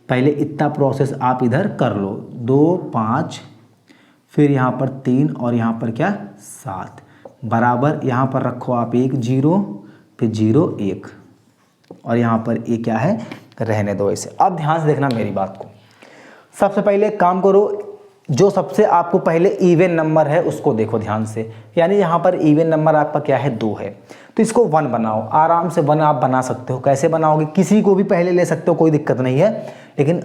पहले इतना प्रोसेस आप इधर कर लो, 2 5 फिर यहाँ पर 3 और यहाँ पर क्या 7 बराबर, यहाँ पर रखो आप 1 0 फिर 0 1 और यहाँ पर ए क्या है, रहने दो ऐसे। अब ध्यान से देखना मेरी बात को, सबसे पहले काम करो, जो सबसे आपको पहले इवन नंबर है उसको देखो ध्यान से, यानी यहाँ पर इवन नंबर आपका क्या है 2 है, तो इसको 1 बनाओ। आराम से 1 आप बना सकते हो। कैसे बनाओगे, किसी को भी पहले ले सकते हो, कोई दिक्कत नहीं है, लेकिन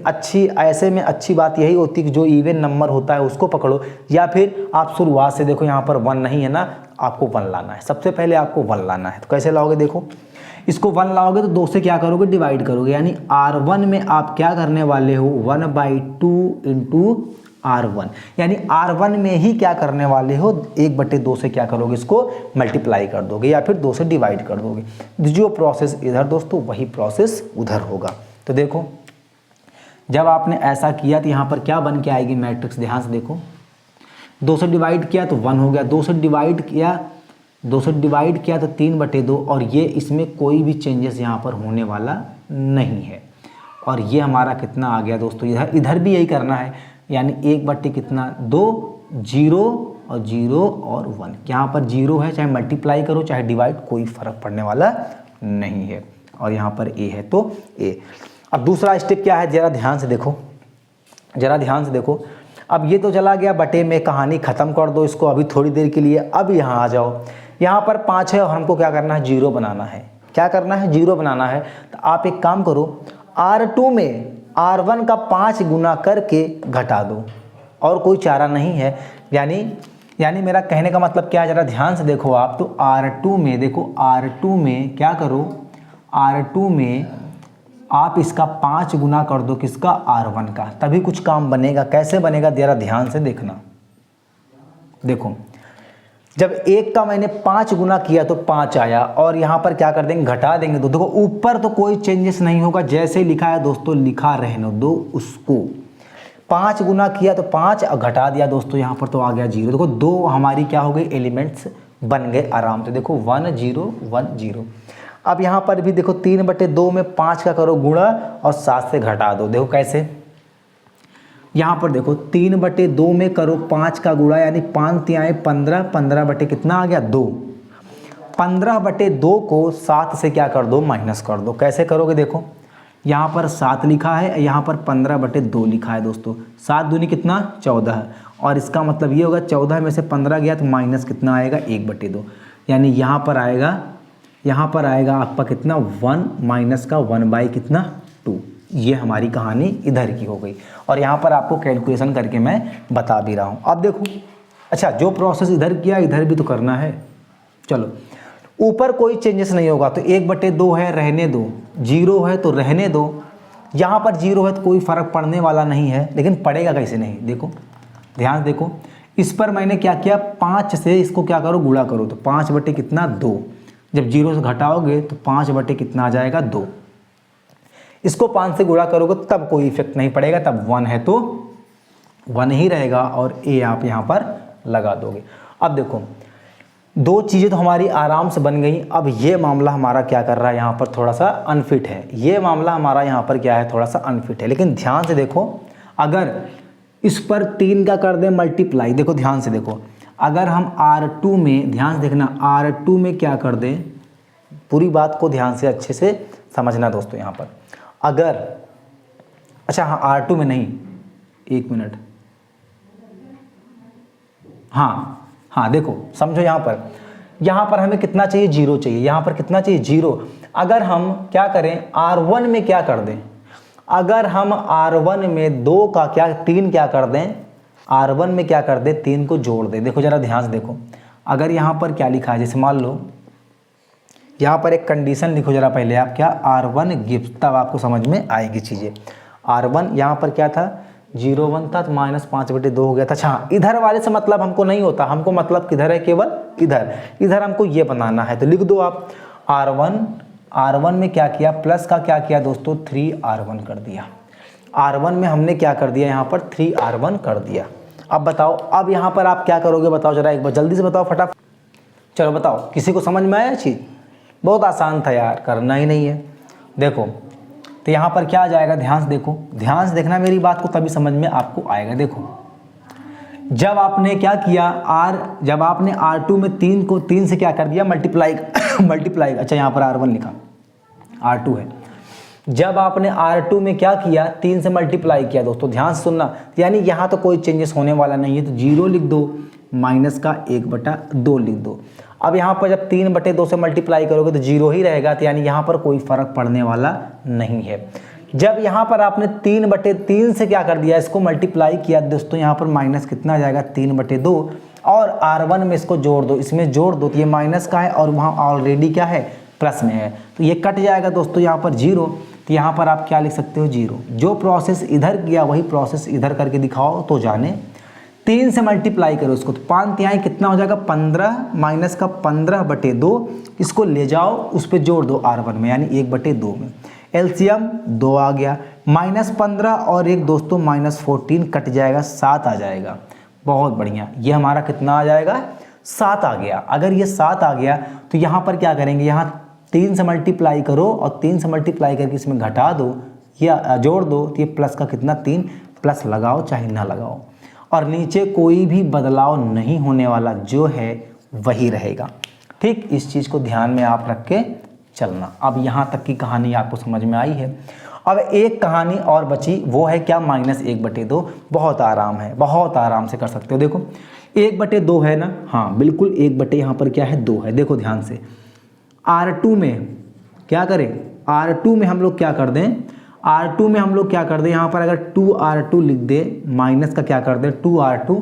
ऐसे में अच्छी बात यही होती है कि जो इवन नंबर होता है उसको पकड़ो, या फिर आप शुरुआत से देखो, यहाँ पर 1 नहीं है ना, आपको 1 लाना है, सबसे पहले आपको 1 लाना है। तो कैसे लाओगे, देखो इसको 1 लाओगे तो 2 से क्या करोगे, डिवाइड करोगे, यानी R1 में आप क्या करने वाले हो 1/2 इंटू R1, यानी R1 में ही क्या करने वाले हो 1/2 से क्या करोगे, इसको मल्टीप्लाई कर दोगे या फिर 2 से डिवाइड कर दोगे। जो प्रोसेस इधर दोस्तों वही प्रोसेस उधर होगा। तो देखो जब आपने ऐसा किया तो यहाँ पर क्या बन के आएगी मैट्रिक्स, ध्यान से देखो, 2 से डिवाइड किया तो 1 हो गया, 2 से डिवाइड किया तो 3/2, और ये इसमें कोई भी चेंजेस यहाँ पर होने वाला नहीं है। और ये हमारा कितना आ गया दोस्तों, इधर भी यही करना है, यानी 1/2 कितना 2 0 और 0 और 1। यहाँ पर 0 है, चाहे मल्टीप्लाई करो चाहे डिवाइड, कोई फ़र्क पड़ने वाला नहीं है। और यहाँ पर a है तो a। अब दूसरा स्टेप क्या है, ज़रा ध्यान से देखो, ज़रा ध्यान से देखो। अब ये तो चला गया बटे में, कहानी ख़त्म कर दो इसको अभी थोड़ी देर के लिए। अब यहाँ आ जाओ, यहाँ पर 5 है और हमको क्या करना है, 0 बनाना है। क्या करना है, 0 बनाना है। तो आप एक काम करो, R2 में R1 का 5 गुना करके घटा दो, और कोई चारा नहीं है। यानी मेरा कहने का मतलब क्या है, ज़रा ध्यान से देखो आप। तो R2 में देखो, R2 में क्या करो, R2 में आप इसका 5 गुना कर दो, किसका, R1 का, तभी कुछ काम बनेगा। कैसे बनेगा, ज़रा ध्यान से देखना। देखो जब 1 का मैंने 5 गुना किया तो 5 आया, और यहाँ पर क्या कर देंगे, घटा देंगे। तो देखो ऊपर तो कोई चेंजेस नहीं होगा, जैसे ही लिखा है दोस्तों लिखा रहने दो उसको। 5 गुना किया तो 5 और घटा दिया दोस्तों, यहाँ पर तो आ गया 0। देखो 2 हमारी क्या हो गई, एलिमेंट्स बन गए आराम से। देखो 1 0 1 0। अब यहाँ पर भी देखो 3/2 में 5 का करो गुणा और 7 से घटा दो। देखो कैसे, यहाँ पर देखो 3/2 में करो 5 का गुणा, यानी 5 तिहाई 15, 15 बटे कितना आ गया, 2। 15/2 को 7 से क्या कर दो, माइनस कर दो। कैसे करोगे, देखो यहाँ पर 7 लिखा है, यहाँ पर 15/2 लिखा है दोस्तों। 7 दूनी कितना, 14 है, और इसका मतलब ये होगा 14 में से 15 गया तो माइनस कितना आएगा, 1/2। यानी यहाँ पर आएगा आपका कितना, 1 माइनस का 1 कितना, 2। ये हमारी कहानी इधर की हो गई, और यहाँ पर आपको कैलकुलेशन करके मैं बता भी रहा हूँ। अब देखो, अच्छा जो प्रोसेस इधर किया इधर भी तो करना है। चलो ऊपर कोई चेंजेस नहीं होगा, तो 1/2 है, रहने दो। 0 है तो रहने दो, यहाँ पर 0 है तो कोई फ़र्क पड़ने वाला नहीं है। लेकिन पड़ेगा कैसे नहीं, देखो ध्यान देखो, इस पर मैंने क्या किया, 5 से इसको क्या करो, गुणा करो। तो 5 बटे कितना, 2। जब 0 से घटाओगे तो 5 बटे कितना आ जाएगा, 2। इसको 5 से गुणा करोगे तब कोई इफेक्ट नहीं पड़ेगा, तब 1 है तो 1 ही रहेगा, और a आप यहाँ पर लगा दोगे। अब देखो 2 चीज़ें तो हमारी आराम से बन गई। अब ये मामला हमारा क्या कर रहा है, यहाँ पर थोड़ा सा अनफिट है। ये मामला हमारा यहाँ पर क्या है, थोड़ा सा अनफिट है। लेकिन ध्यान से देखो, अगर इस पर 3 का कर दें मल्टीप्लाई, देखो ध्यान से देखो, अगर हम R2 में, ध्यान से देखना, R2 में क्या कर दें, पूरी बात को ध्यान से अच्छे से समझना दोस्तों। यहाँ पर अगर, अच्छा हाँ R2 में नहीं, 1 मिनट, हाँ देखो समझो, यहाँ पर हमें कितना चाहिए, 0 चाहिए। यहाँ पर कितना चाहिए, 0। अगर हम क्या करें, R1 में क्या कर दें, अगर हम R1 में 2 का क्या, 3 क्या कर दें, R1 में क्या कर दें, 3 को जोड़ दें। देखो ज़रा ध्यान से देखो, अगर यहाँ पर क्या लिखा है, जैसे मान लो यहाँ पर एक कंडीशन लिखो जरा पहले आप, क्या, R1 गिव्स, तब आपको समझ में आएगी चीज़ें। R1 यहाँ पर क्या था, 0 1 था तो -5/2 हो गया था। अच्छा इधर वाले से मतलब हमको नहीं होता, हमको मतलब किधर है, केवल इधर हमको ये बनाना है। तो लिख दो आप, R1 में क्या किया, प्लस का क्या किया दोस्तों, 3R1 कर दिया। R1 में हमने क्या कर दिया, यहाँ पर 3R1 कर दिया। अब बताओ, अब यहाँ पर आप क्या करोगे, बताओ जरा एक बार जल्दी से बताओ फटाफट। चलो बताओ, किसी को समझ में आया चीज़, बहुत आसान था यार, करना ही नहीं है। देखो तो यहाँ पर क्या आ जाएगा, ध्यान से देखो, ध्यान से देखना मेरी बात को, तभी समझ में आपको आएगा। देखो जब आपने क्या किया, जब आपने R2 में 3 को 3 से क्या कर दिया, मल्टीप्लाई अच्छा यहाँ पर R1 लिखा, R2 है। जब आपने R2 में क्या किया, 3 से मल्टीप्लाई किया दोस्तों, ध्यान से सुनना, यानी यहाँ तो कोई चेंजेस होने वाला नहीं है, तो 0 लिख दो, माइनस का 1/2 लिख दो। अब यहाँ पर जब 3/2 से मल्टीप्लाई करोगे तो 0 ही रहेगा, तो यानी यहाँ पर कोई फ़र्क पड़ने वाला नहीं है। जब यहाँ पर आपने 3/3 से क्या कर दिया, इसको मल्टीप्लाई किया दोस्तों, यहाँ पर माइनस कितना आ जाएगा, 3/2, और R1 में इसको जोड़ दो, इसमें जोड़ दो, तो ये माइनस का है और वहाँ ऑलरेडी क्या है, प्लस में है, तो ये कट जाएगा दोस्तों, यहाँ पर 0। तो यहाँ पर आप क्या लिख सकते हो, 0। जो प्रोसेस इधर किया वही प्रोसेस इधर करके दिखाओ तो जाने। 3 से मल्टीप्लाई करो इसको, तो 5 तिहाई कितना हो जाएगा, 15, माइनस का 15/2, इसको ले जाओ उस पर जोड़ दो R1 में, यानी 1/2 में, एलसीएम 2 आ गया, -15 और 1 दोस्तों -14 कट जाएगा, 7 आ जाएगा। बहुत बढ़िया, ये हमारा कितना आ जाएगा, 7 आ गया। अगर ये 7 आ गया तो यहाँ पर क्या करेंगे, यहाँ 3 से मल्टीप्लाई करो और 3 से मल्टीप्लाई करके इसमें घटा दो या जोड़ दो, तो ये प्लस का कितना, 3, प्लस लगाओ चाहे ना लगाओ। और नीचे कोई भी बदलाव नहीं होने वाला, जो है वही रहेगा। ठीक, इस चीज़ को ध्यान में आप रख के चलना। अब यहाँ तक की कहानी आपको समझ में आई है। अब एक कहानी और बची, वो है क्या, -1/2। बहुत आराम है, बहुत आराम से कर सकते हो। देखो 1/2 है ना, हाँ बिल्कुल 1/, यहाँ पर क्या है 2 है। देखो ध्यान से, R2 में क्या करें, R2 में हम लोग क्या कर दें, R2 में हम लोग क्या कर दें, यहाँ पर अगर 2R2 लिख दे, माइनस का क्या कर दें 2R2,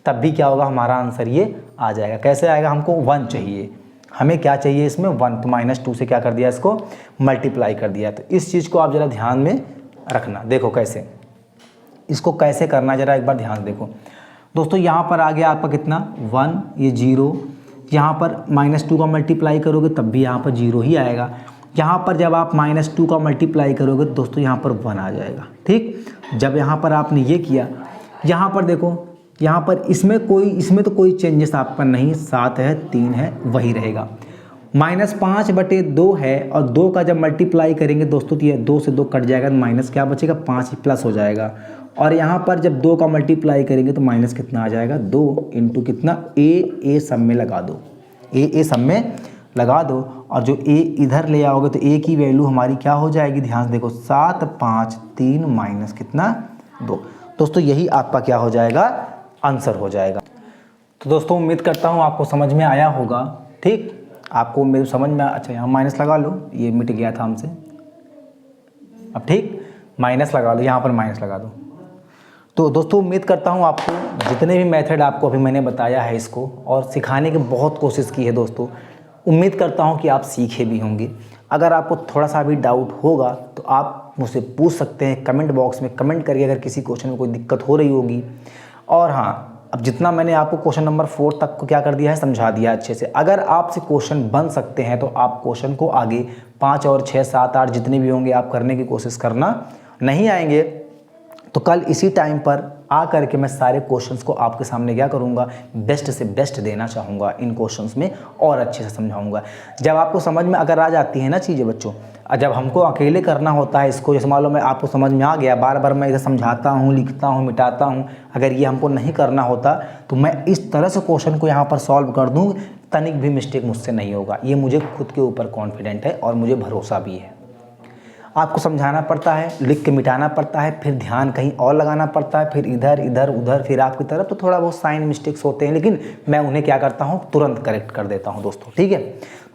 तब भी क्या होगा, हमारा आंसर ये आ जाएगा। कैसे आएगा, हमको 1 चाहिए, हमें क्या चाहिए इसमें 1, तो -2 से क्या कर दिया, इसको मल्टीप्लाई कर दिया। तो इस चीज़ को आप ज़रा ध्यान में रखना। देखो कैसे, इसको कैसे करना ज़रा एक बार ध्यान देखो दोस्तों। यहाँ पर आ गया आपका कितना 1, ये 0, यहाँ पर -2 का मल्टीप्लाई करोगे तब भी यहाँ पर 0 ही आएगा। यहाँ पर जब आप -2 का मल्टीप्लाई करोगे दोस्तों यहाँ पर 1 आ जाएगा। ठीक, जब यहाँ पर आपने ये किया, यहाँ पर देखो, यहाँ पर इसमें तो कोई चेंजेस आपका नहीं, 7 है 3 है वही रहेगा। -5/2 है, और 2 का जब मल्टीप्लाई करेंगे दोस्तों तो ये 2 से 2 कट जाएगा, माइनस क्या बचेगा 5 प्लस हो जाएगा। और यहाँ पर जब 2 का मल्टीप्लाई करेंगे तो माइनस कितना आ जाएगा, 2 इंटू कितना, ए सब में लगा दो, ए सब में लगा दो, और जो ए इधर ले आओगे तो ए की वैल्यू हमारी क्या हो जाएगी, ध्यान से देखो 7, 5, 3 माइनस कितना 2। दोस्तों यही आपका क्या हो जाएगा, आंसर हो जाएगा। तो दोस्तों उम्मीद करता हूँ आपको समझ में आया होगा। ठीक, आपको मेरे समझ में, अच्छा यहाँ माइनस लगा लो, ये मिट गया था हमसे। अब ठीक, माइनस लगा लो, यहाँ पर माइनस लगा दो। तो दोस्तों उम्मीद करता हूँ आपको जितने भी मेथड आपको अभी मैंने बताया है इसको और सिखाने की बहुत कोशिश की है दोस्तों, उम्मीद करता हूँ कि आप सीखे भी होंगे। अगर आपको थोड़ा सा भी डाउट होगा तो आप मुझसे पूछ सकते हैं कमेंट बॉक्स में, कमेंट करिए अगर किसी क्वेश्चन में कोई दिक्कत हो रही होगी। और हाँ, अब जितना मैंने आपको क्वेश्चन नंबर 4 तक को क्या कर दिया है, समझा दिया अच्छे से। अगर आपसे क्वेश्चन बन सकते हैं तो आप क्वेश्चन को आगे 5 और 6, 7, 8 जितने भी होंगे आप करने की कोशिश करना। नहीं आएंगे तो कल इसी टाइम पर आ करके मैं सारे क्वेश्चंस को आपके सामने क्या करूंगा, बेस्ट से बेस्ट देना चाहूँगा इन क्वेश्चंस में, और अच्छे से समझाऊंगा। जब आपको समझ में अगर आ जाती है ना चीज़ें बच्चों, जब हमको अकेले करना होता है इसको, जैसे मान लो मैं आपको समझ में आ गया, बार बार मैं इसे समझाता हूँ, लिखता हूँ, मिटाता हूँ, अगर ये हमको नहीं करना होता तो मैं इस तरह से क्वेश्चन को यहाँ पर सॉल्व कर दूँ, तनिक भी मिस्टेक मुझसे नहीं होगा। ये मुझे खुद के ऊपर कॉन्फिडेंट है और मुझे भरोसा भी है। आपको समझाना पड़ता है, लिख के मिटाना पड़ता है, फिर ध्यान कहीं और लगाना पड़ता है, फिर इधर इधर उधर फिर आपकी तरफ, तो थोड़ा बहुत साइन मिस्टेक्स होते हैं, लेकिन मैं उन्हें क्या करता हूँ, तुरंत करेक्ट कर देता हूँ दोस्तों। ठीक है,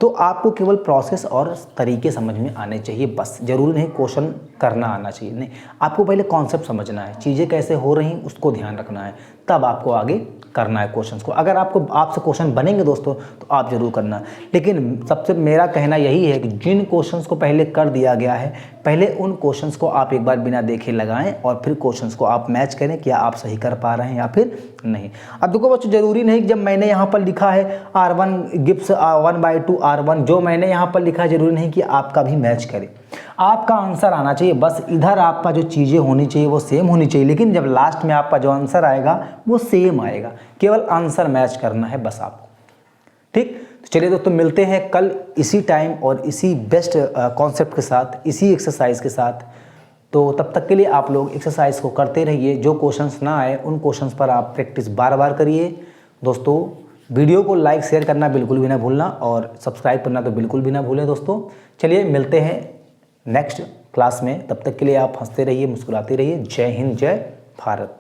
तो आपको केवल प्रोसेस और तरीके समझ में आने चाहिए बस, ज़रूरी नहीं क्वेश्चन करना आना चाहिए, नहीं, आपको पहले कॉन्सेप्ट समझना है, चीज़ें कैसे हो रही उसको ध्यान रखना है, तब आपको आगे करना है क्वेश्चंस को। अगर आपसे क्वेश्चन बनेंगे दोस्तों तो आप जरूर करना, लेकिन सबसे मेरा कहना यही है कि जिन क्वेश्चंस को पहले कर दिया गया है, पहले उन क्वेश्चंस को आप एक बार बिना देखे लगाएं और फिर क्वेश्चंस को आप मैच करें, क्या आप सही कर पा रहे हैं या फिर नहीं। अब देखो बच्चों, जरूरी नहीं कि जब मैंने यहाँ पर लिखा है R1 गिव्स 1/2 R1, जो मैंने यहाँ पर लिखा है जरूरी नहीं कि आपका भी मैच करे। आपका आंसर आना चाहिए, बस इधर आपका जो चीज़ें होनी चाहिए वो सेम होनी चाहिए, लेकिन जब लास्ट में आपका जो आंसर आएगा वो सेम आएगा, केवल आंसर मैच करना है बस आपको। ठीक, तो चलिए दोस्तों, मिलते हैं कल इसी टाइम और इसी बेस्ट कॉन्सेप्ट के साथ, इसी एक्सरसाइज के साथ। तो तब तक के लिए आप लोग एक्सरसाइज को करते रहिए, जो क्वेश्चंस ना आए उन क्वेश्चंस पर आप प्रैक्टिस बार बार करिए दोस्तों। वीडियो को लाइक शेयर करना बिल्कुल भी ना भूलना और सब्सक्राइब करना तो बिल्कुल भी ना भूलें दोस्तों। चलिए मिलते हैं नेक्स्ट क्लास में, तब तक के लिए आप हंसते रहिए, मुस्कुराते रहिए। जय हिंद, जय भारत।